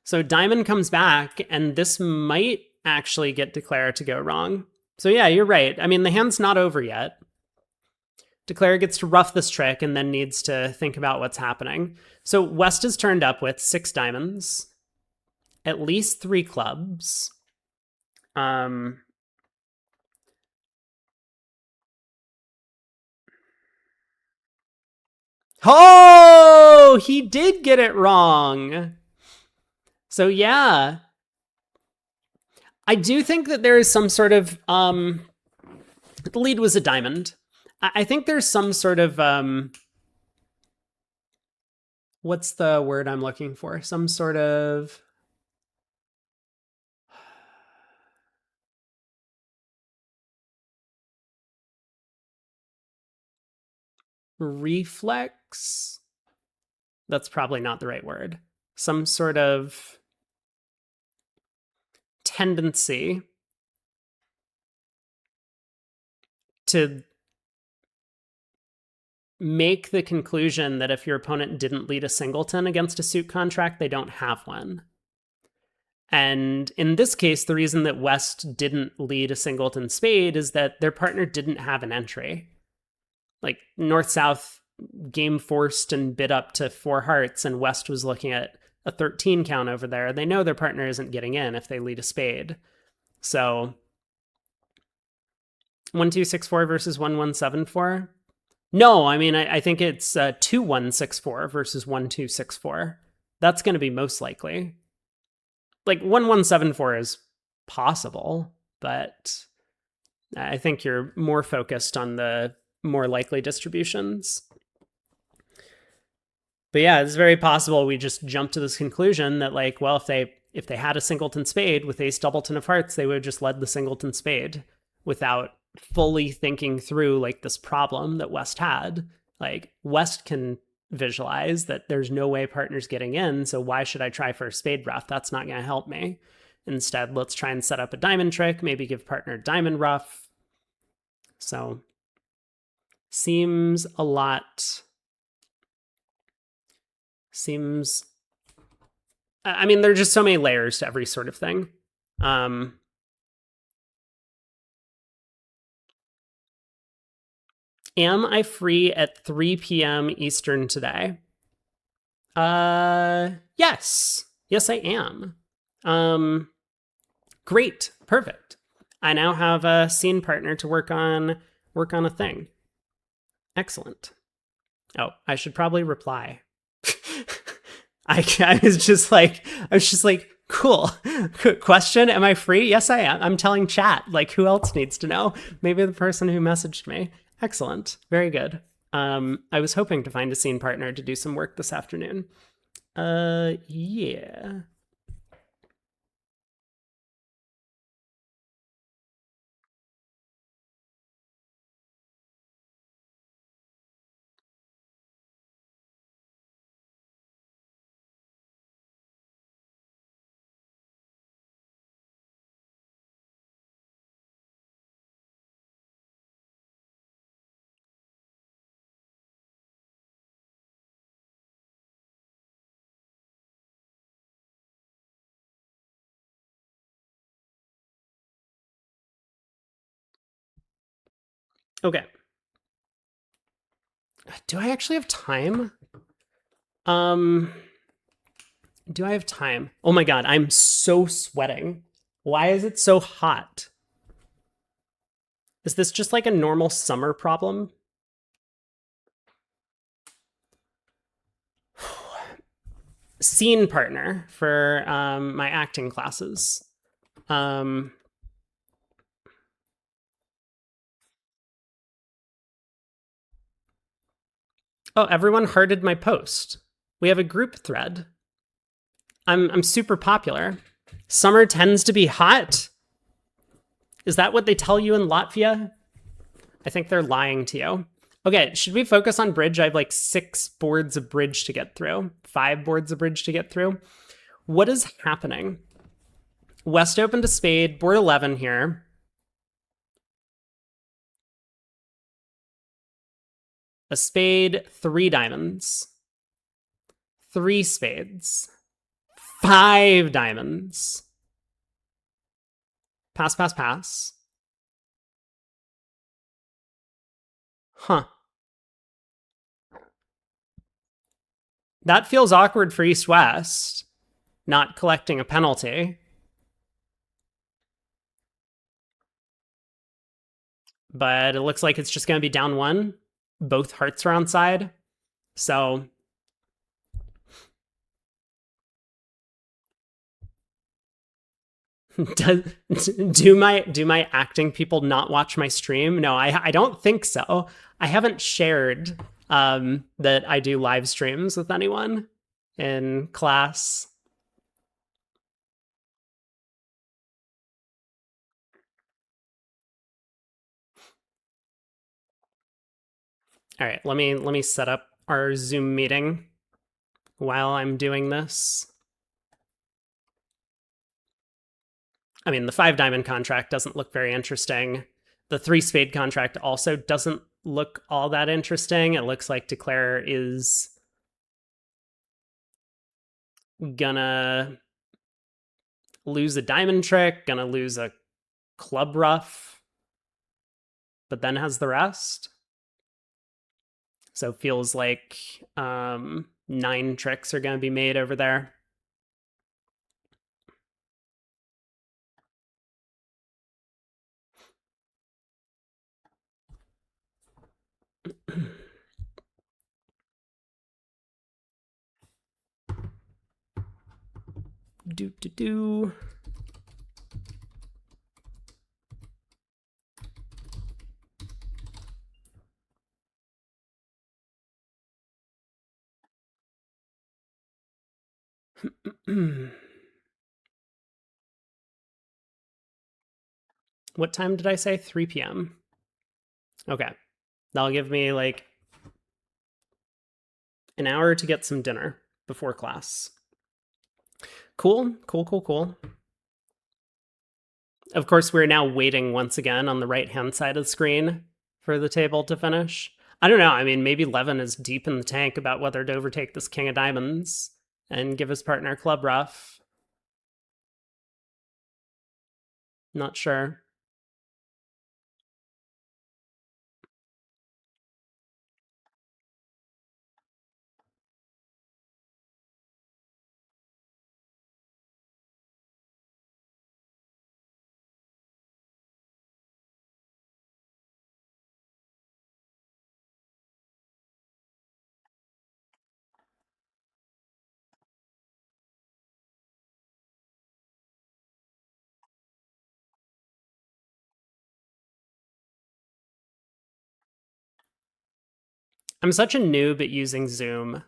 So diamond comes back, and this might actually get Declare to go wrong. So yeah, you're right. I mean, the hand's not over yet. Declare gets to rough this trick and then needs to think about what's happening. So West is turned up with 6 diamonds, at least 3 clubs. Oh, he did get it wrong. So yeah, I do think that there is some sort of the lead was a diamond. I think there's some sort of what's the word I'm looking for? Some sort of reflex. That's probably not the right word. Some sort of tendency to make the conclusion that if your opponent didn't lead a singleton against a suit contract, they don't have one. And in this case, the reason that West didn't lead a singleton spade is that their partner didn't have an entry. Like North-South game forced and bid up to 4 hearts, and West was looking at a 13 count over there. They know their partner isn't getting in if they lead a spade. So 1264 versus 1174. No, I mean, I think it's 2164 versus 1264. That's going to be most likely. Like 1174 is possible, but I think you're more focused on the more likely distributions. But yeah, it's very possible we just jump to this conclusion that, like, well, if they had a singleton spade with ace doubleton of hearts, they would have just led the singleton spade without fully thinking through like this problem that West had. Like West can visualize that there's no way partner's getting in, so why should I try for a spade rough? That's not going to help me. Instead, let's try and set up a diamond trick, maybe give partner diamond rough. So seems a lot. Seems. I mean, there are just so many layers to every sort of thing. Am I free at 3 p.m. Eastern today? Yes. Yes, I am. Great. Perfect. I now have a scene partner to work on a thing. Excellent. Oh, I should probably reply. I was just like, Cool. Question: am I free? Yes, I am. I'm telling chat. Like, who else needs to know? Maybe the person who messaged me. Excellent. Very good. I was hoping to find a scene partner to do some work this afternoon. Yeah. Okay. Do I actually have time? Um, do I have time? Oh my god, I'm so sweating. Why is it so hot? Is this just like a normal summer problem? Scene partner for my acting classes. Um, oh, everyone hearted my post. We have a group thread. I'm super popular. Summer tends to be hot. Is that what they tell you in Latvia? I think they're lying to you. Okay, should we focus on bridge? I have like 6 boards of bridge to get through, 5 boards of bridge to get through. What is happening? West opened a spade, board 11 here. A spade, 3 diamonds, 3 spades, 5 diamonds. Pass, pass, pass. Huh. That feels awkward for East West, not collecting a penalty. But it looks like it's just going to be down 1. Both hearts are on side. So do my acting people not watch my stream? No, I don't think so. I haven't shared that I do live streams with anyone in class. All right, let me set up our Zoom meeting while I'm doing this. I mean, the 5 diamond contract doesn't look very interesting. The 3 spade contract also doesn't look all that interesting. It looks like Declare is gonna lose a diamond trick, gonna lose a club rough, but then has the rest. So it feels like 9 tricks are gonna be made over there. do do do. What time did I say? 3 p.m. Okay. That'll give me like an hour to get some dinner before class. Cool, cool, cool, cool. Of course, we're now waiting once again on the right hand side of the screen for the table to finish. I don't know. I mean, maybe Levin is deep in the tank about whether to overtake this King of Diamonds and give his partner Club Rough. Not sure. I'm such a noob at using Zoom.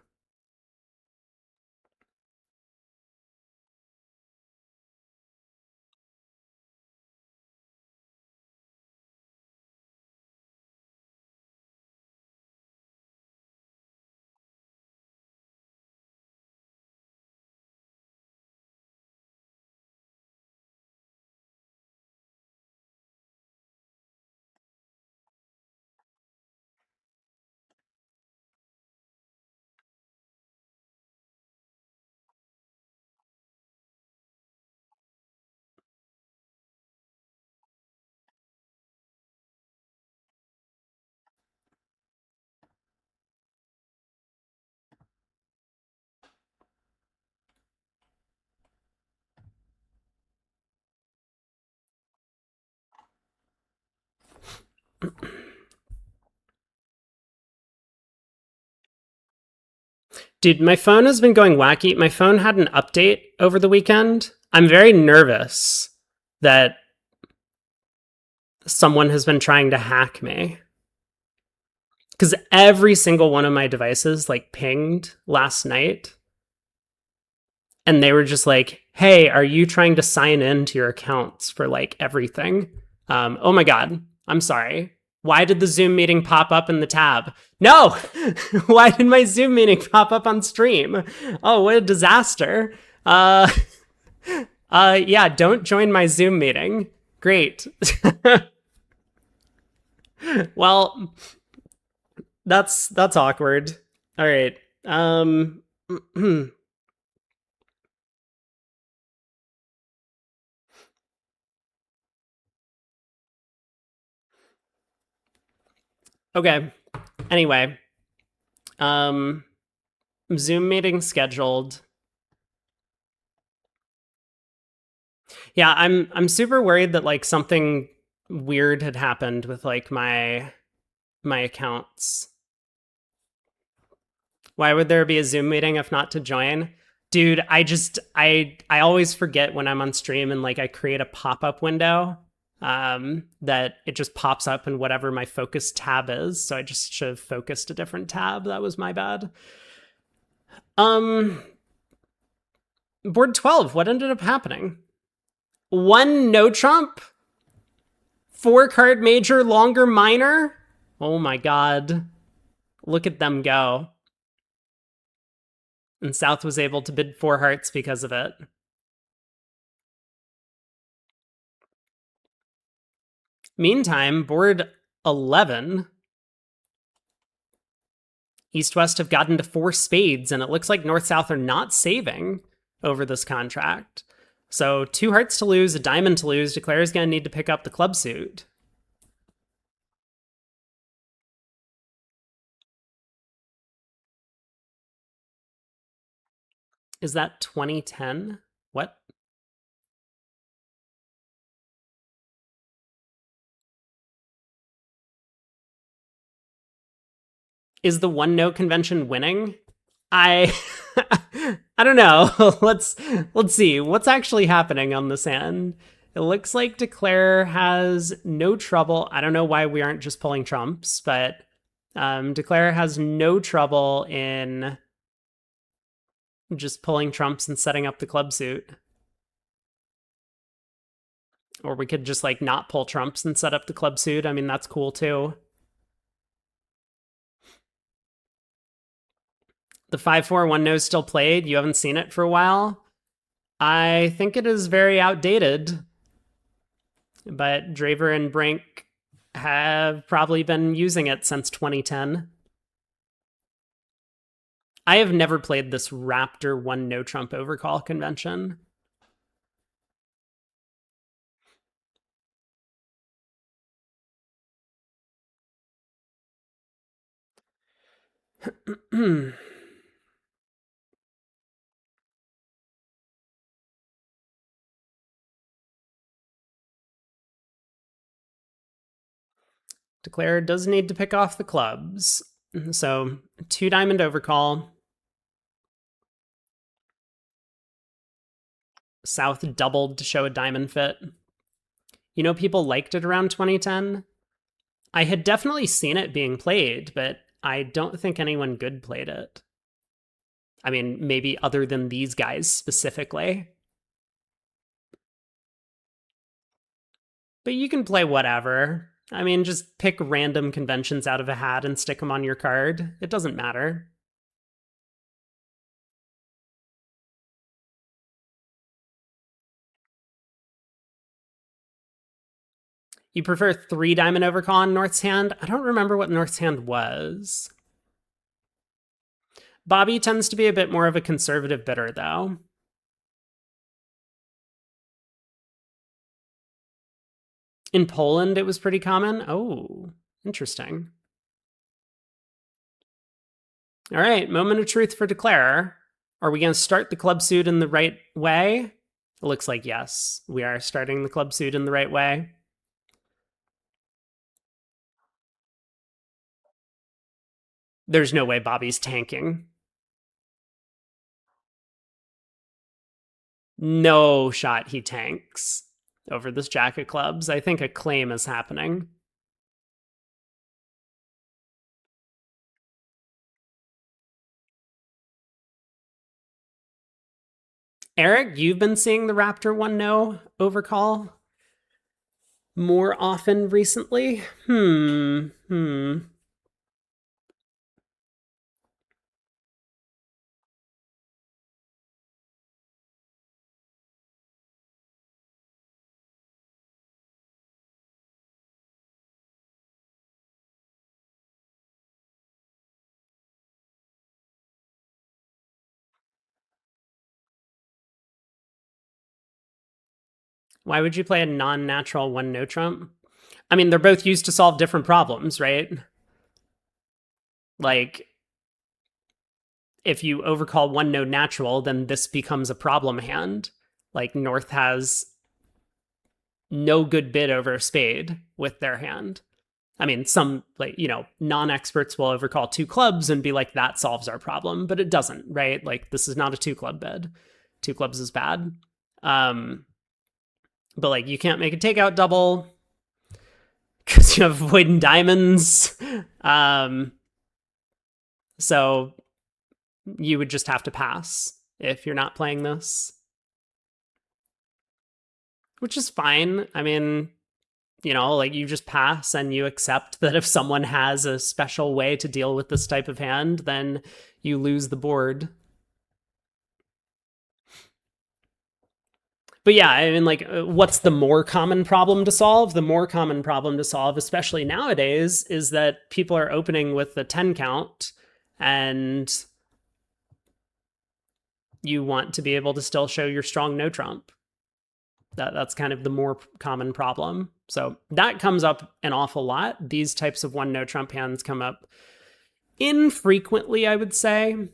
Dude, my phone has been going wacky. My phone had an update over the weekend. I'm very nervous that someone has been trying to hack me. Because every single one of my devices like pinged last night. And they were just like, hey, are you trying to sign in to your accounts for like everything? Oh my God, I'm sorry. Why did the Zoom meeting pop up in the tab? No! Why did my Zoom meeting pop up on stream? Oh, what a disaster. Yeah, don't join my Zoom meeting. Great. Well, that's awkward. All right. Okay. Anyway, um Zoom meeting scheduled. Yeah, I'm super worried that like something weird had happened with like my accounts. Why would there be a Zoom meeting if not to join? Dude, I always forget when I'm on stream and like I create a pop-up window that it just pops up in whatever my focus tab is. So I just should have focused a different tab. That was my bad. Board 12, what ended up happening? One no trump? 4-card major, longer minor? Oh my God. Look at them go. And South was able to bid 4 hearts because of it. Meantime, board 11, East-West have gotten to 4 spades, and it looks like North-South are not saving over this contract. So 2 hearts to lose, a diamond to lose. Declare is going to need to pick up the club suit. Is that 2010? What? Is the one note convention winning? I I don't know. let's see what's actually happening on this end. It looks like Declare has no trouble. I don't know why we aren't just pulling trumps, but Declare has no trouble in just pulling trumps and setting up the club suit. Or we could just like not pull trumps and set up the club suit. I mean, that's cool too. The 5-4 one no still played. You haven't seen it for a while. I think it is very outdated. But Draver and Brink have probably been using it since 2010. I have never played this Raptor one no trump overcall convention. Declare does need to pick off the clubs. So 2 diamond overcall. South doubled to show a diamond fit. You know, people liked it around 2010. I had definitely seen it being played, but I don't think anyone good played it. I mean, maybe other than these guys specifically. But you can play whatever. I mean, just pick random conventions out of a hat and stick them on your card. It doesn't matter. You prefer 3 diamond overcall on North's hand? I don't remember what North's hand was. Bobby tends to be a bit more of a conservative bidder, though. In Poland, it was pretty common. Oh, interesting. All right, moment of truth for Declarer. Are we going to start the club suit in the right way? It looks like yes, we are starting the club suit in the right way. There's no way Bobby's tanking. No shot he tanks over this jack of clubs. I think a claim is happening. Eric, you've been seeing the Raptor 1-no overcall more often recently? Why would you play a non-natural 1-no trump? I mean, they're both used to solve different problems, right? Like, if you overcall 1-no natural, then this becomes a problem hand. Like, North has no good bid over spade with their hand. I mean, some, like, non-experts will overcall 2 clubs and be like, that solves our problem, but it doesn't, right? Like, this is not a 2-club bid. 2 clubs is bad. But like, you can't make a takeout double because you have void and diamonds. So you would just have to pass if you're not playing this, which is fine. I mean, like, you just pass and you accept that if someone has a special way to deal with this type of hand, then you lose the board. But yeah, I mean, like, what's the more common problem to solve? The more common problem to solve, especially nowadays, is that people are opening with the 10 count, and you want to be able to still show your strong no trump. That's kind of the more common problem. So that comes up an awful lot. These types of 1-no trump hands come up infrequently, I would say,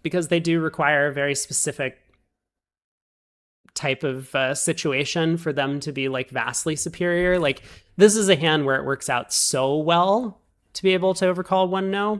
because they do require a very specific type of situation for them to be like vastly superior. Like, this is a hand where it works out so well to be able to overcall 1-no.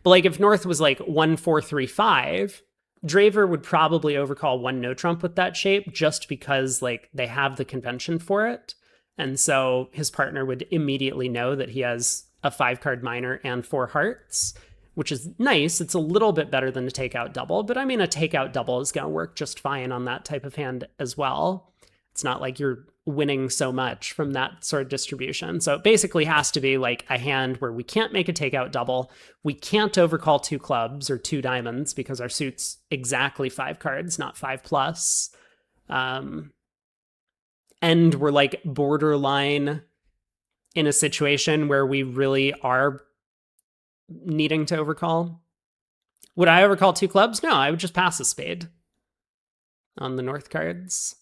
But like, if North was like 1-4-3-5, Draver would probably overcall 1-no trump with that shape, just because like they have the convention for it. And so his partner would immediately know that he has a 5-card minor and 4 hearts, which is nice. It's a little bit better than a takeout double, but I mean, a takeout double is going to work just fine on that type of hand as well. It's not like you're winning so much from that sort of distribution. So it basically has to be like a hand where we can't make a takeout double, we can't overcall 2 clubs or 2 diamonds because our suit's exactly 5 cards, not 5 plus. And we're like borderline in a situation where we really are needing to overcall. Would I overcall 2 clubs? No, I would just pass a spade on the North cards.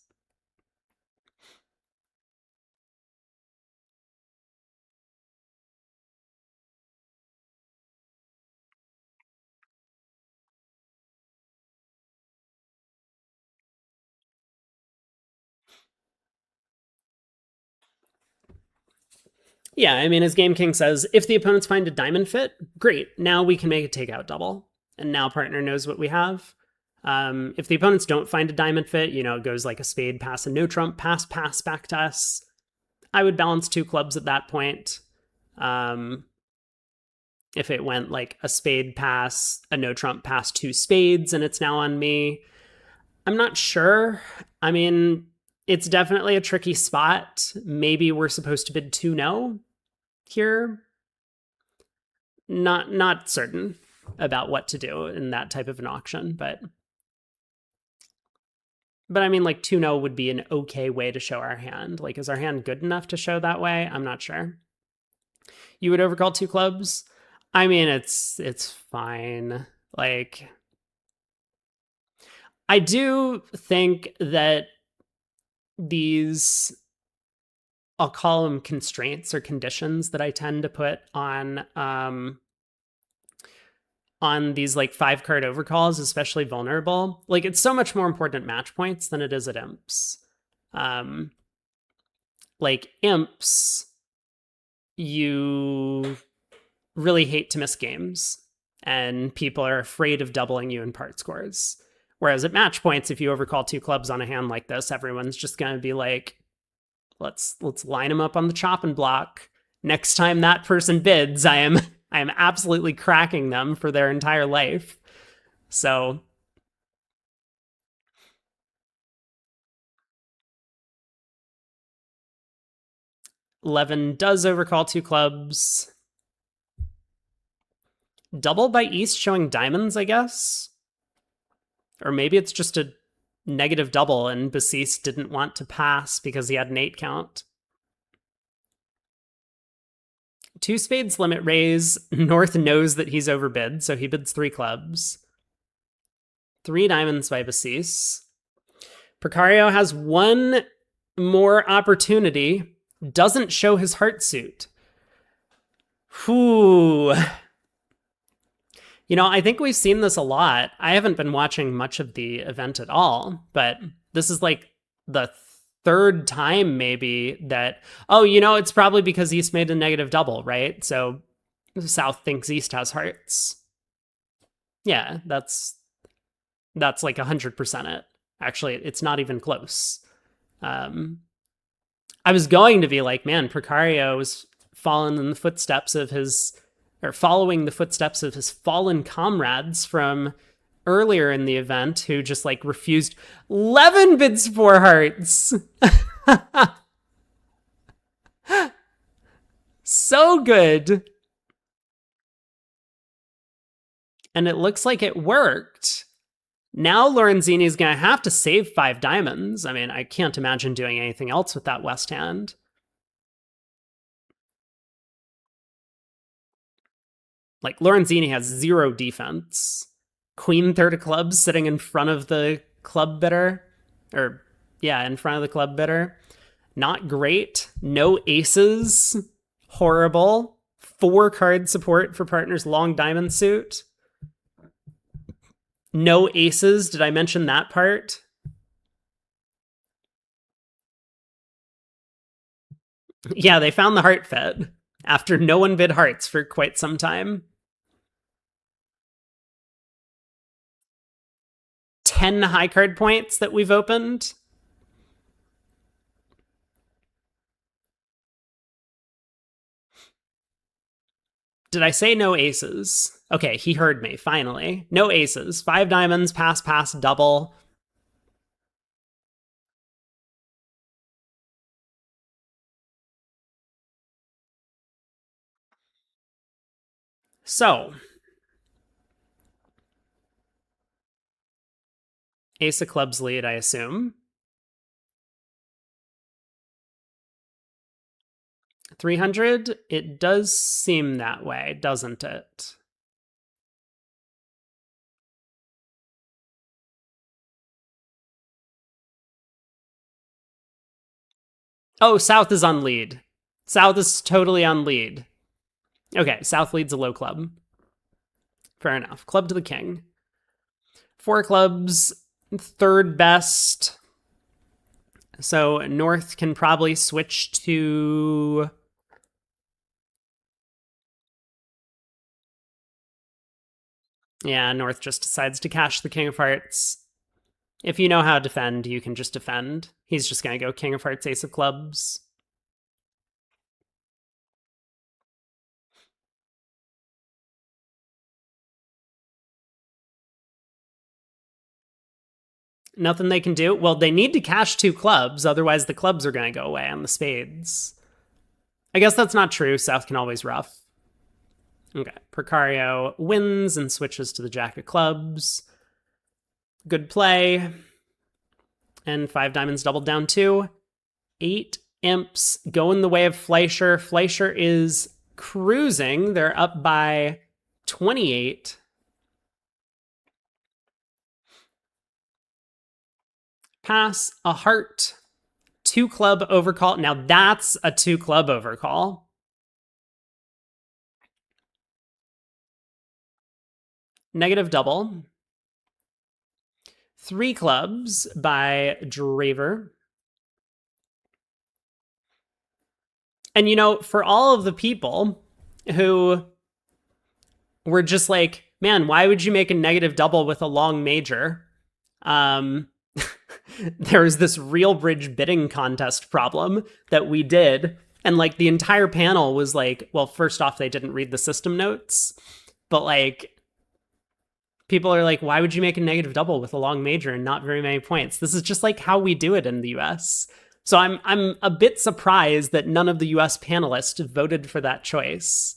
Yeah, I mean, as Game King says, if the opponents find a diamond fit, great. Now we can make a takeout double, and now partner knows what we have. If the opponents don't find a diamond fit, it goes like a spade, pass, a no trump, pass back to us. I would balance 2 clubs at that point. if it went like a spade pass, a no trump pass, two spades, and it's now on me. I'm not sure. I mean, it's definitely a tricky spot. Maybe we're supposed to bid 2-no here. Not certain about what to do in that type of an auction, but I mean, like 2-no would be an okay way to show our hand. Like, is our hand good enough to show that way? I'm not sure. You would overcall two clubs. I mean, it's fine. Like, I do think that these, I'll call them constraints or conditions that I tend to put on these like 5-card overcalls, especially vulnerable. Like, it's so much more important at match points than it is at imps. Like imps, you really hate to miss games, and people are afraid of doubling you in part scores. Whereas at match points, if you overcall two clubs on a hand like this, everyone's just going to be like, let's line them up on the chopping block. Next time that person bids, I am absolutely cracking them for their entire life. So 11 does overcall two clubs. Double by East showing diamonds, I guess. Or maybe it's just a negative double and Basis didn't want to pass because he had an 8 count. Two spades limit raise. North knows that he's overbid, so he bids 3 clubs. 3 diamonds by Basis. Precario has one more opportunity. Doesn't show his heart suit. Whew. You know, I think we've seen this a lot. I haven't been watching much of the event at all, but this is like the third time maybe that, oh, you know, it's probably because East made a negative double, right? So South thinks East has hearts. Yeah, that's like 100% it. Actually, it's not even close. I was going to be like, man, Precario was following in the footsteps of his, or following the footsteps of his fallen comrades from earlier in the event who just like refused. 11 bids 4 hearts. So good. And it looks like it worked. Now Lorenzini's going to have to save 5 diamonds. I mean, I can't imagine doing anything else with that West hand. Like, Lorenzini has 0 defense. Queen third of clubs sitting in front of the club bidder. Or, yeah, in front of the club bidder. Not great. No aces. Horrible. 4 card support for partner's long diamond suit. No aces. Did I mention that part? Yeah, they found the heart fed after no one bid hearts for quite some time. 10 high card points that we've opened. Did I say no aces? Okay, he heard me, finally. No aces. 5 diamonds, pass, pass, double. So, ace of clubs lead, I assume. 300? It does seem that way, doesn't it? Oh, South is on lead. South is totally on lead. Okay, South leads a low club. Fair enough. Club to the king. 4 clubs, third best. So North can probably switch to... Yeah, North just decides to cash the king of hearts. If you know how to defend, you can just defend. He's just going to go king of hearts, ace of clubs. Nothing they can do? Well, they need to cash 2 clubs, otherwise the clubs are going to go away on the spades. I guess that's not true. South can always ruff. Okay, Precario wins and switches to the jack of clubs. Good play. And 5 diamonds doubled down 2. 8 imps go in the way of Fleischer. Fleischer is cruising. They're up by 28. Pass a heart. 2 club overcall. Now that's a 2 club overcall. Negative double. 3 clubs by Draver. And, you know, for all of the people who were just like, man, why would you make a negative double with a long major? There was this real bridge bidding contest problem that we did. And like the entire panel was like, well, first off, they didn't read the system notes, but like people are like, why would you make a negative double with a long major and not very many points? This is just like how we do it in the US. So I'm a bit surprised that none of the US panelists voted for that choice,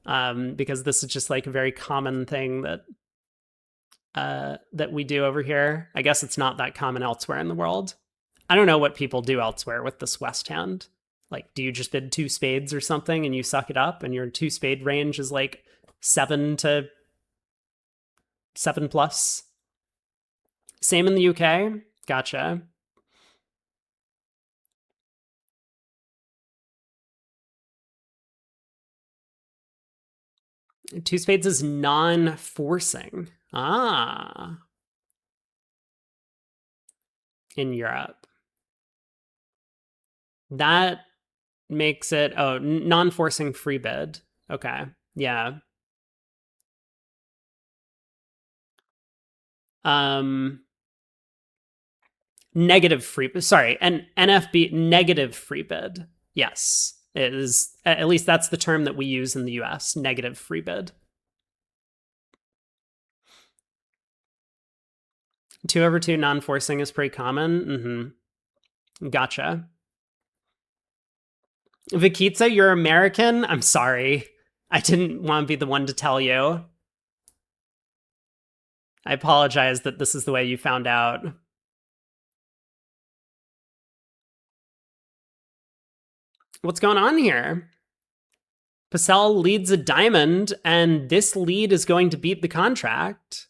because this is just like a very common thing that we do over here. I guess it's not that common elsewhere in the world. I don't know what people do elsewhere with this West hand. Like, do you just bid 2 spades or something and you suck it up and your 2 spade range is like 7 to 7 plus? Same in the UK? Gotcha. Two spades is non-forcing. Ah. In Europe. That makes it, oh, non-forcing free bid. Okay. Yeah. Negative free, sorry, an NFB negative free bid. Yes. It is, at least that's the term that we use in the US, negative free bid. 2/2 non-forcing is pretty common. Gotcha. Vikitsa, you're American? I'm sorry. I didn't want to be the one to tell you. I apologize that this is the way you found out. What's going on here? Pacell leads a diamond, and this lead is going to beat the contract.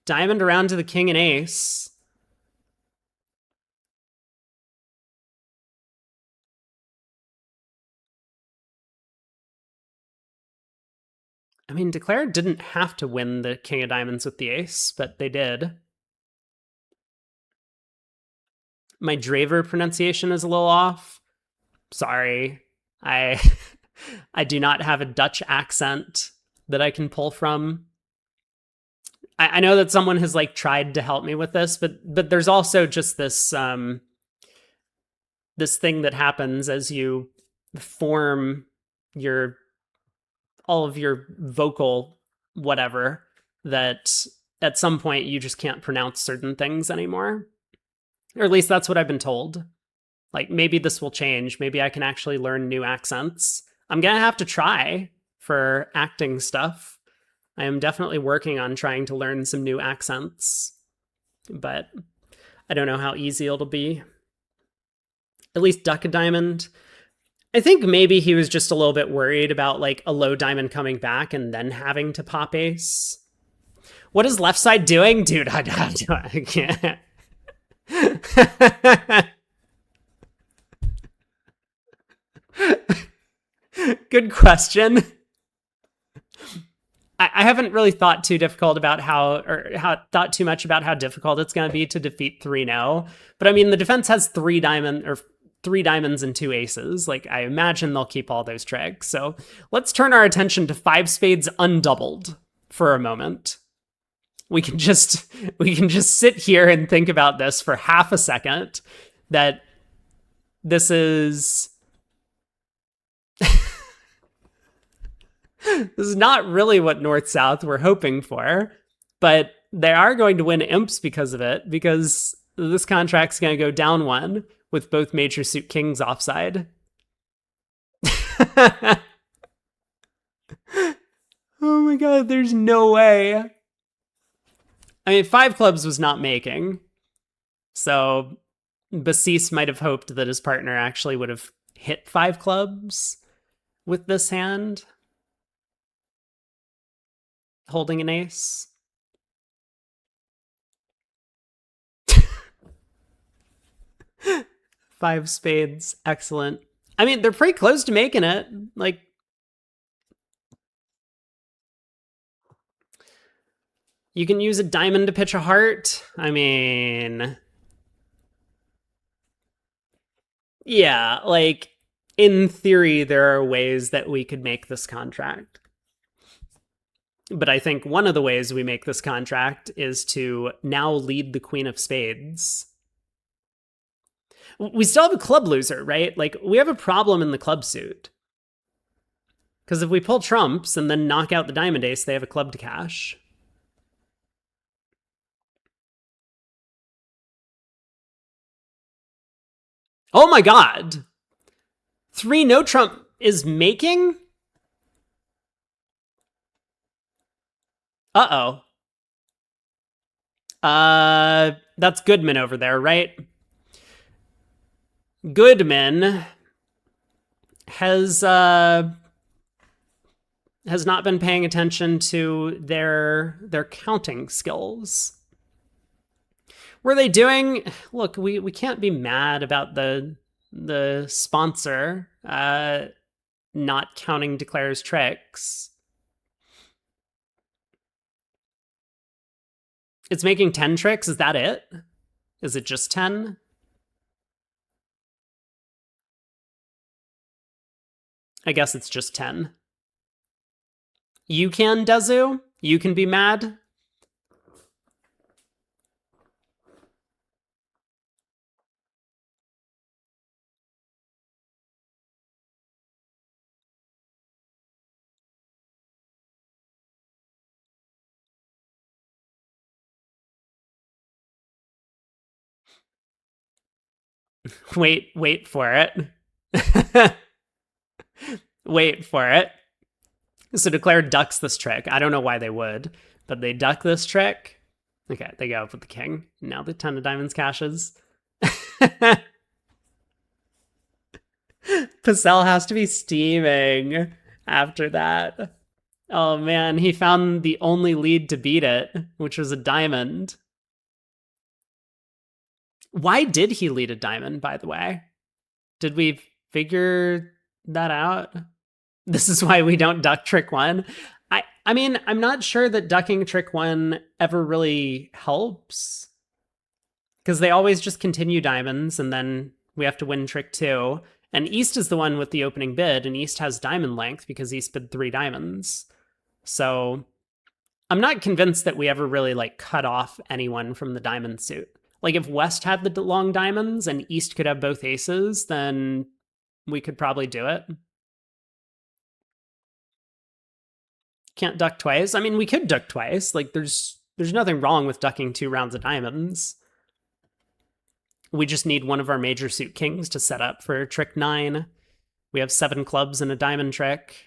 Diamond around to the king and ace. I mean, Declare didn't have to win the king of diamonds with the ace, but they did. My Draver pronunciation is a little off. Sorry. I do not have a Dutch accent that I can pull from. I know that someone has like tried to help me with this, but there's also just this this thing that happens as you form your all of your vocal whatever, that at some point you just can't pronounce certain things anymore. Or at least that's what I've been told. Like, maybe this will change. Maybe I can actually learn new accents. I'm gonna have to try for acting stuff. I am definitely working on trying to learn some new accents, but I don't know how easy it'll be. At least duck a diamond. I think maybe he was just a little bit worried about like a low diamond coming back and then having to pop ace. What is left side doing? Dude, I can't. Good question. I haven't really thought too difficult about thought too much about how difficult it's going to be to defeat 3-0. But I mean, the defense has 3 diamonds and 2 aces. Like, I imagine they'll keep all those tricks. So let's turn our attention to 5 spades undoubled for a moment. We can just sit here and think about this for half a second, that this is this is not really what North-South were hoping for, but They are going to win imps because of it, because this contract's going to go down one with both major suit kings offside. Oh my god, there's no way. I mean, five clubs was not making. So Basis might have hoped that his partner actually would have hit five clubs with this hand, holding an ace. Five spades, excellent. I mean, they're pretty close to making it. Like, you can use a diamond to pitch a heart. I mean, yeah, like, in theory, there are ways that we could make this contract. But I think one of the ways we make this contract is to now lead the queen of spades. We still have a club loser, right? Like, we have a problem in the club suit. Because if we pull trumps and then knock out the diamond ace, they have a club to cash. Oh my god! 3 no trump is making? Uh-oh. That's Goodman over there, right? Goodman has not been paying attention to their counting skills. Were they doing? Look, we can't be mad about the sponsor not counting Declare's tricks. It's making 10 tricks. Is that it? Is it just 10? I guess it's just 10. You can, Dezu? You can be mad? Wait for it. Wait for it. So Declare ducks this trick. I don't know why they would, but they duck this trick. Okay, they go up with the king. Now the 10 of diamonds cashes. Pacell has to be steaming after that. Oh man, he found the only lead to beat it, which was a diamond. Why did he lead a diamond, by the way? Did we figure that out? This is why we don't duck trick one. I mean, I'm not sure that ducking trick one ever really helps. Because they always just continue diamonds, and then we have to win trick two. And East is the one with the opening bid, and East has diamond length because East bid 3 diamonds. So I'm not convinced that we ever really like cut off anyone from the diamond suit. Like if West had the long diamonds and East could have both aces, then we could probably do it. Can't duck twice. I mean, we could duck twice. Like there's nothing wrong with ducking 2 rounds of diamonds. We just need one of our major suit kings to set up for trick 9. We have 7 clubs and a diamond trick.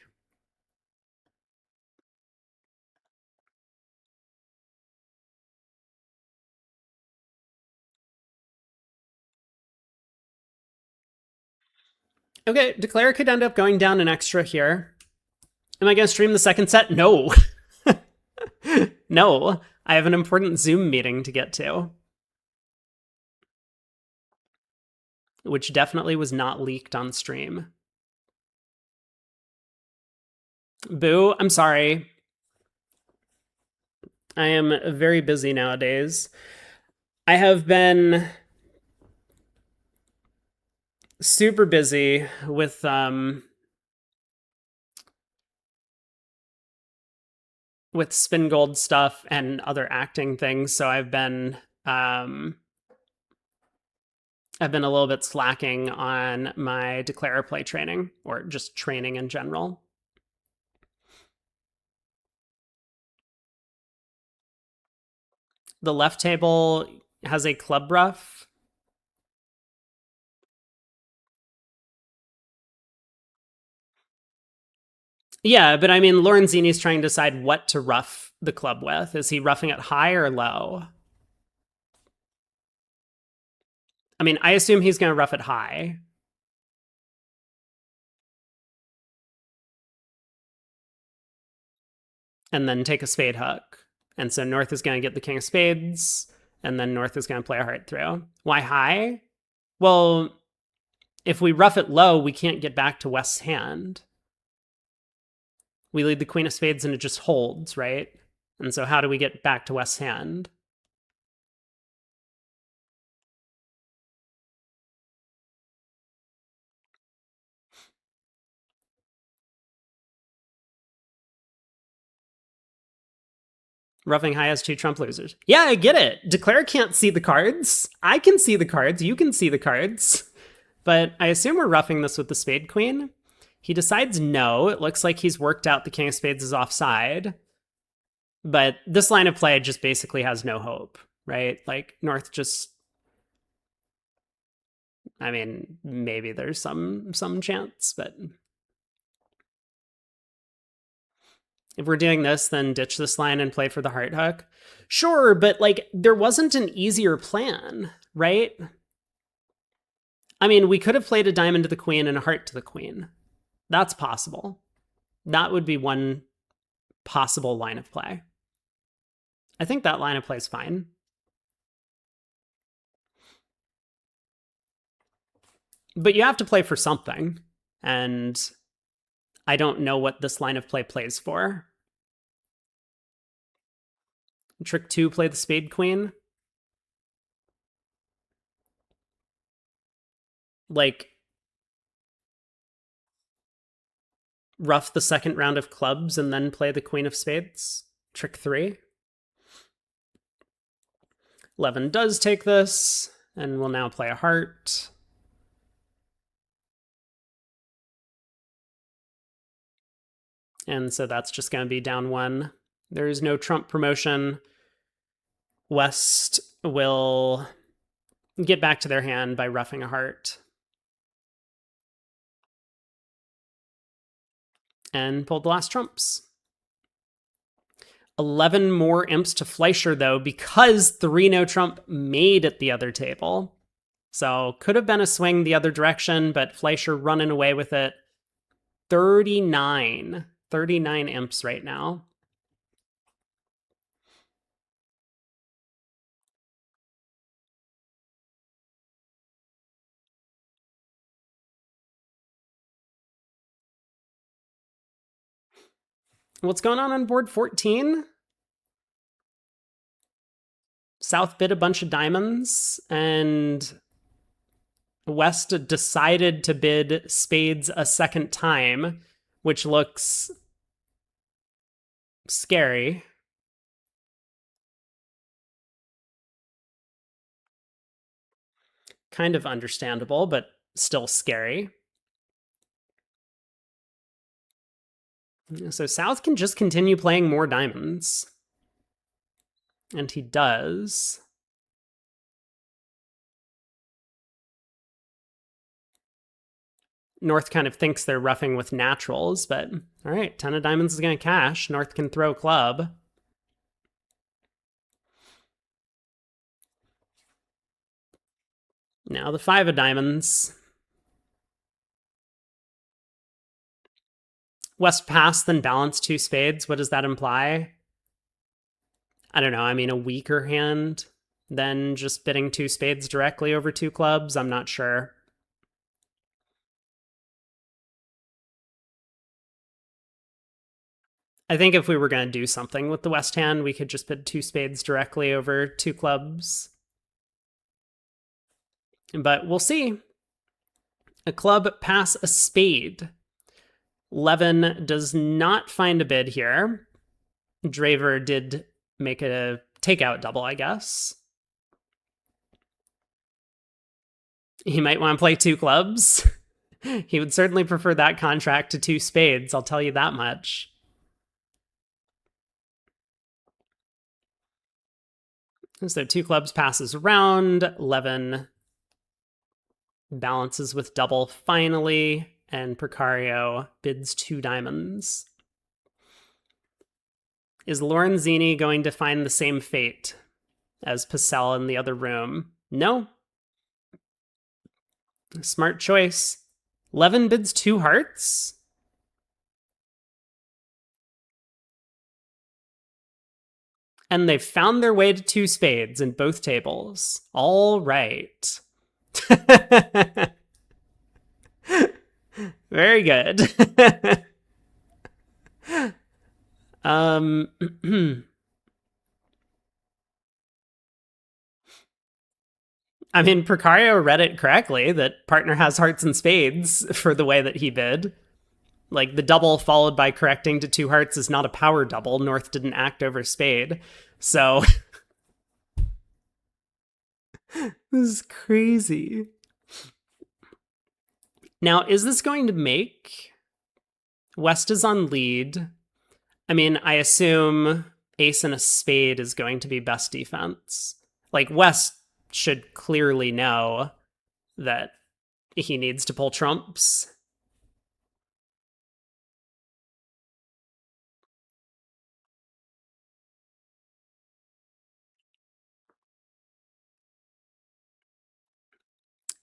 Okay, Declare could end up going down an extra here. Am I going to stream the second set? No. No, I have an important Zoom meeting to get to. Which definitely was not leaked on stream. Boo, I'm sorry. I am very busy nowadays. I have been super busy with Spingold stuff and other acting things, so I've been a little bit slacking on my Declare play training, or just training in general. The left table has a club ruff. Yeah, but I mean, Lorenzini's trying to decide what to ruff the club with. Is he roughing it high or low? I mean, I assume he's going to rough it high. And then take a spade hook. And so North is going to get the king of spades, and then North is going to play a heart through. Why high? Well, if we rough it low, we can't get back to West's hand. We lead the queen of spades and it just holds, right? And so how do we get back to West's hand? Roughing high has two trump losers. Yeah, I get it. Declare can't see the cards. I can see the cards. You can see the cards. But I assume we're roughing this with the spade queen. He decides no. It looks like he's worked out the king of spades is offside. But this line of play just basically has no hope, right? Like North just, I mean, maybe there's some chance, but if we're doing this, then ditch this line and play for the heart hook. Sure, but like there wasn't an easier plan, right? I mean, we could have played a diamond to the queen and a heart to the queen. That's possible. That would be one possible line of play. I think that line of play is fine. But you have to play for something. And I don't know what this line of play plays for. Trick 2, play the spade queen. Like, rough the second round of clubs and then play the queen of spades. Trick 3. Levin does take this, and will now play a heart. And so that's just going to be down 1. There's no trump promotion. West will get back to their hand by roughing a heart. And pulled the last trumps. 11 more imps to Fleischer, though, because 3 no trump made at the other table. So could have been a swing the other direction, but Fleischer running away with it. 39 imps right now. What's going on board 14? South bid a bunch of diamonds, and West decided to bid spades a second time, which looks scary. Kind of understandable, but still scary. So South can just continue playing more diamonds. And he does. North kind of thinks they're roughing with naturals, but all right, 10 of diamonds is going to cash. North can throw club. Now the 5 of diamonds. West pass, then balance 2 spades. What does that imply? I don't know. I mean, a weaker hand than just bidding 2 spades directly over 2 clubs. I'm not sure. I think if we were going to do something with the West hand, we could just bid 2 spades directly over 2 clubs. But we'll see. A club pass a spade. Levin does not find a bid here. Draver did make a takeout double, I guess. He might want to play 2 clubs. He would certainly prefer that contract to 2 spades, I'll tell you that much. So two clubs passes around. Levin balances with double finally, and Precario bids two diamonds. Is Lorenzini going to find the same fate as Pacell in the other room? No. Smart choice. Levin bids two hearts? And they've found their way to two spades in both tables. All right. Very good. um I mean, Precario read it correctly that partner has hearts and spades for the way that he bid. Like the double followed by correcting to two hearts is not a power double. North didn't act over spade. So this is crazy. Now, is this going to make West is on lead? I mean, I assume ace and a spade is going to be best defense. Like West should clearly know that he needs to pull trumps.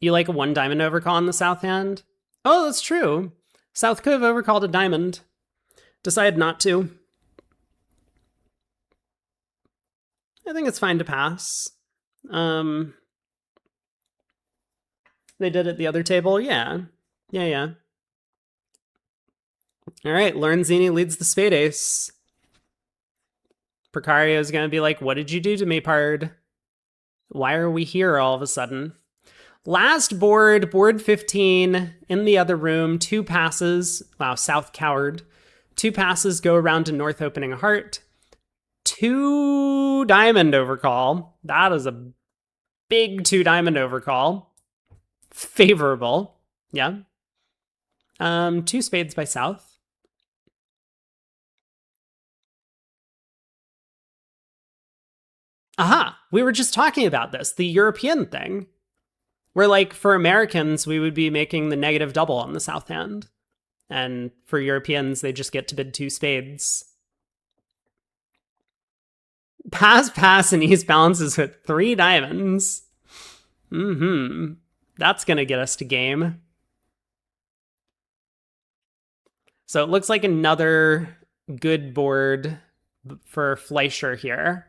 You like a one diamond overcall in the south hand? Oh, that's true. South could have overcalled a diamond. Decided not to. I think it's fine to pass. They did at the other table. Yeah. Yeah. All right. Lorenzini leads the spade ace. Precario is going to be like, what did you do to me, Pard? Why are we here all of a sudden? Last board, board 15, in the other room, two passes. Wow, South coward. Two passes go around to North opening a heart. Two diamond overcall. That is a big two diamond overcall. Favorable. Yeah. Two spades by South. Aha, we were just talking about this, the European thing. Where, like, for Americans, we would be making the negative double on the South hand. And for Europeans, they just get to bid two spades. Pass, and East balances with three diamonds. That's going to get us to game. So it looks like another good board for Fleischer here.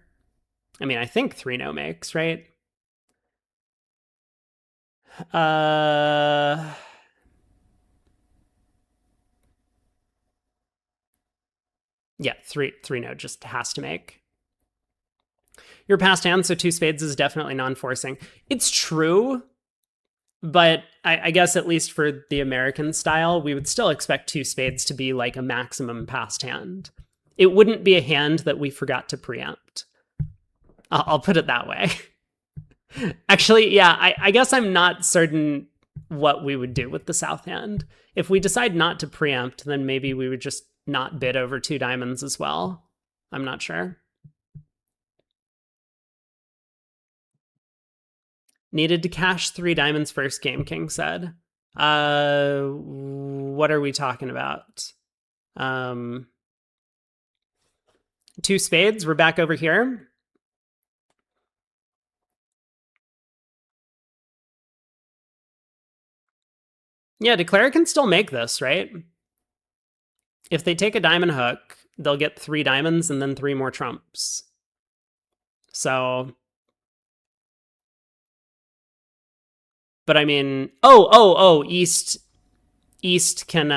I mean, I think 3-no makes, right? Yeah, 3-no just has to make. Your past hand, so two spades is definitely non-forcing. It's true, but I guess at least for the American style, we would still expect two spades to be like a maximum past hand. It wouldn't be a hand that we forgot to preempt. I'll put it that way. Actually, yeah, I guess I'm not certain what we would do with the South hand. If we decide not to preempt, then maybe we would just not bid over two diamonds as well. I'm not sure. Needed to cash three diamonds first game, King said. What are we talking about? Two spades, we're back over here. Yeah, Declare can still make this, right? If they take a diamond hook, they'll get three diamonds and then three more trumps. So, but I mean, East can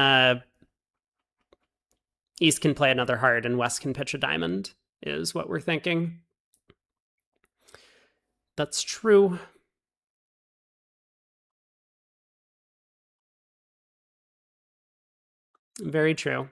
play another heart and West can pitch a diamond, is what we're thinking. That's true. Very true.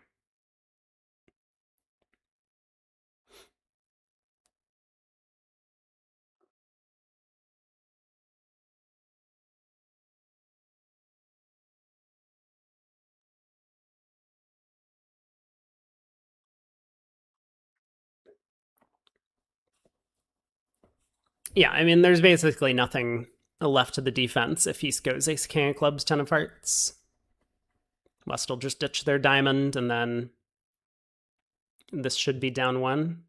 Yeah, I mean, there's basically nothing left to the defense if East goes ace king of clubs, 10 of hearts. West will just ditch their diamond, and then this should be down one.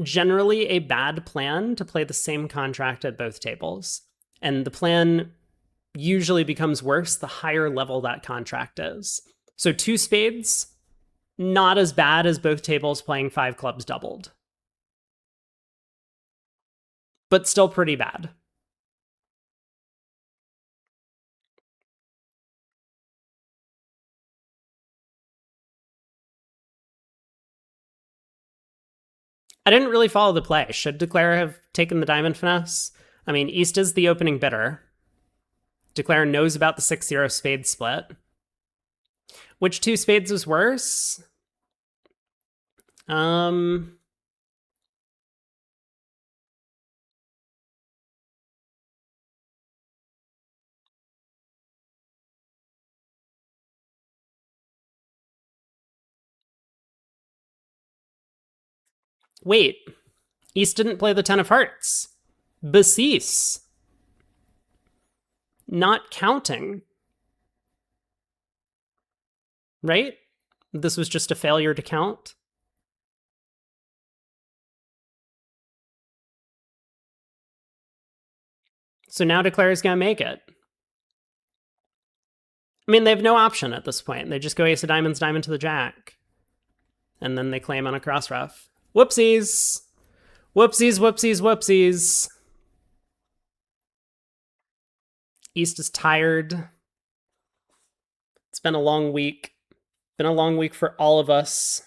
Generally a bad plan to play the same contract at both tables. And the plan usually becomes worse the higher level that contract is. So two spades, not as bad as both tables playing five clubs doubled, but still pretty bad. I didn't really follow the play. Should Declare have taken the diamond finesse? I mean, East is the opening bidder. Declare knows about the 6-0 spade split. Which two spades was worse? Wait, East didn't play the 10 of hearts. Becease. Not counting. Right? This was just a failure to count. So now Declare is going to make it. I mean, they have no option at this point. They just go ace of diamonds, diamond to the jack. And then they claim on a cross ref. Whoopsies. Whoopsies, whoopsies, whoopsies. East is tired. It's been a long week. Been a long week for all of us.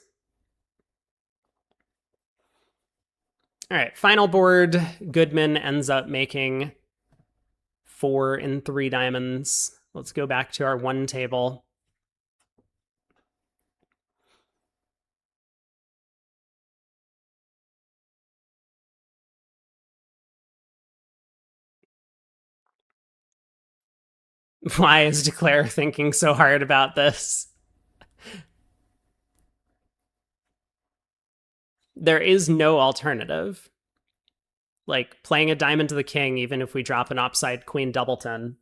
All right, final board. Goodman ends up making 4 and 3 diamonds. Let's go back to our one table. Why is Declare thinking so hard about this? There is no alternative. Like, playing a diamond to the king, even if we drop an offside queen doubleton,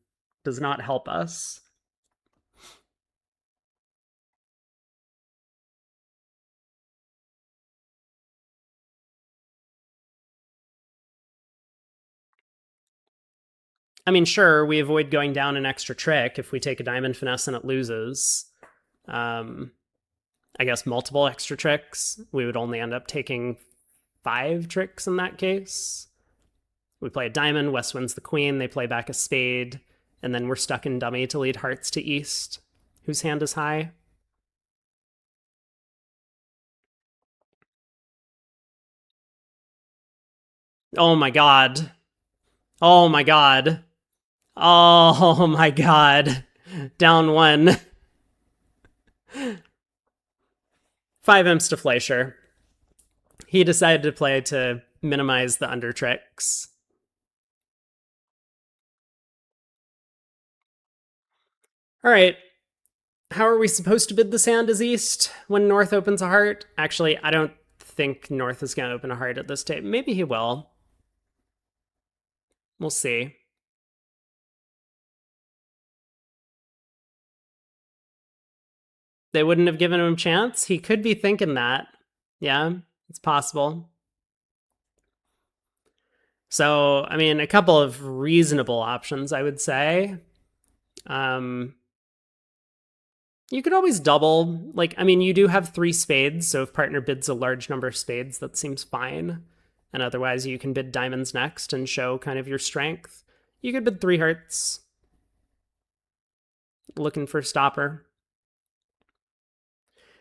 does not help us. I mean, sure, we avoid going down an extra trick if we take a diamond finesse and it loses. I guess multiple extra tricks. We would only end up taking 5 tricks in that case. We play a diamond, West wins the queen, they play back a spade, and then we're stuck in dummy to lead hearts to East, whose hand is high. Oh my god. Oh my god. Oh my god. Down 1. 5 imps to Fleischer. He decided to play to minimize the under tricks. All right. How are we supposed to bid this hand as East when North opens a heart? Actually, I don't think North is going to open a heart at this tape. Maybe he will. We'll see. They wouldn't have given him a chance? He could be thinking that. Yeah, it's possible. So, I mean, a couple of reasonable options, I would say. You could always double. Like, I mean, you do have 3 spades, so if partner bids a large number of spades, that seems fine. And otherwise, you can bid diamonds next and show kind of your strength. You could bid 3 hearts. Looking for a stopper.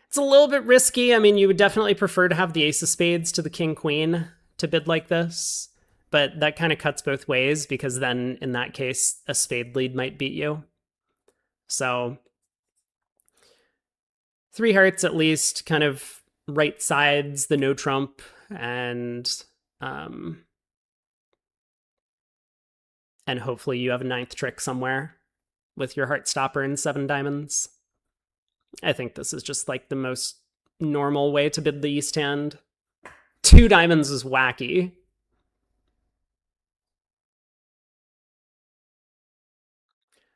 It's a little bit risky. I mean, you would definitely prefer to have the ace of spades to the king-queen to bid like this. But that kind of cuts both ways, because then, in that case, a spade lead might beat you. So 3 hearts at least, kind of right sides the no trump, and hopefully you have a 9th trick somewhere with your heart stopper and 7 diamonds. I think this is just like the most normal way to bid the East hand. 2 diamonds is wacky.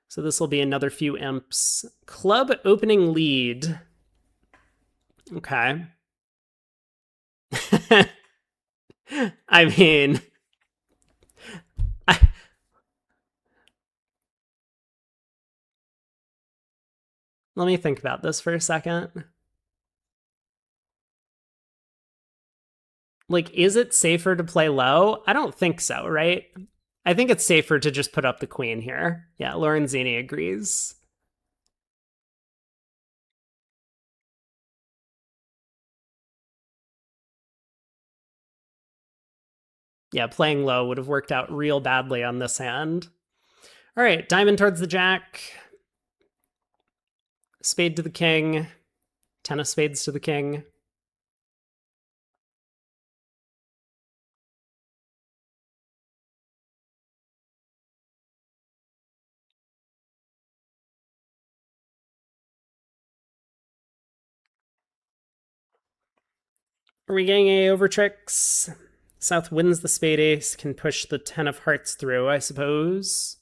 So this will be another few imps. Club opening lead. Okay. I mean, I, let me think about this for a second. Like, is it safer to play low? I don't think so, right? I think it's safer to just put up the queen here. Yeah, Lorenzini agrees. Yeah, playing low would have worked out real badly on this hand. All right, diamond towards the jack. Spade to the king. 10 of spades to the king. Are we getting any over tricks? South wins the spade ace, can push the 10 of hearts through, I suppose.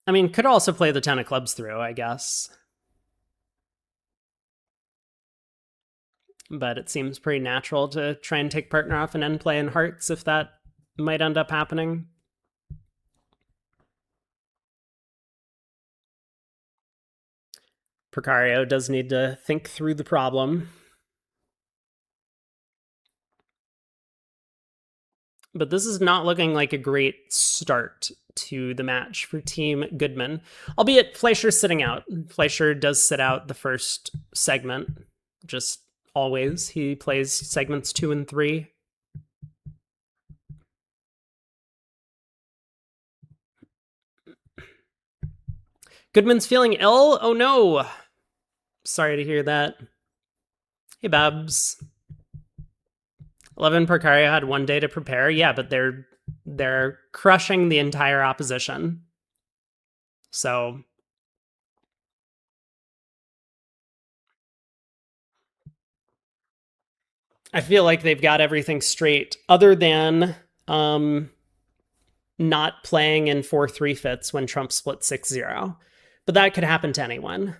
I mean, could also play the 10 of clubs through, I guess. But it seems pretty natural to try and take partner off and end play in hearts if that might end up happening. Precario does need to think through the problem. But this is not looking like a great start to the match for Team Goodman. Albeit Fleischer's sitting out. Fleischer does sit out the first segment, just always. He plays segments 2 and 3. Goodman's feeling ill? Oh no! Sorry to hear that. Hey, Babs. 11 Precario had 1 day to prepare. Yeah, but they're crushing the entire opposition. So I feel like they've got everything straight, other than not playing in 4-3 fits when Trump split 6-0. But that could happen to anyone.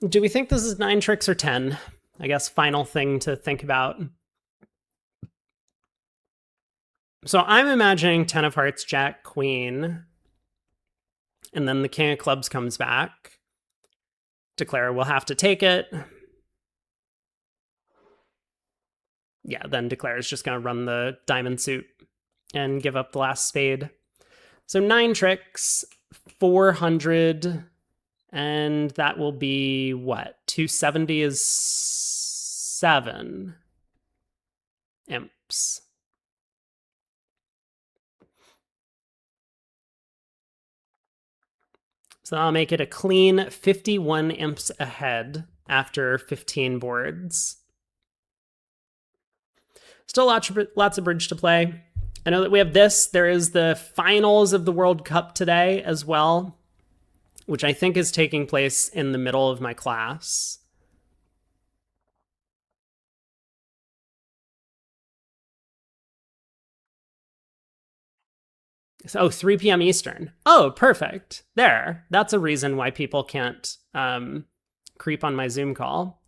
Do we think this is 9 tricks or 10? I guess final thing to think about. So I'm imagining 10 of hearts, jack, queen, and then the king of clubs comes back. Declare we'll have to take it. Yeah, then Declare is just going to run the diamond suit and give up the last spade. So 9 tricks, 400, and that will be what? 270 is 7 imps. So I'll make it a clean 51 imps ahead after 15 boards. Still lots of bridge to play. I know that we have this. There is the finals of the World Cup today as well, which I think is taking place in the middle of my class. Oh, 3 p.m. Eastern. Oh, perfect. There. That's a reason why people can't creep on my Zoom call.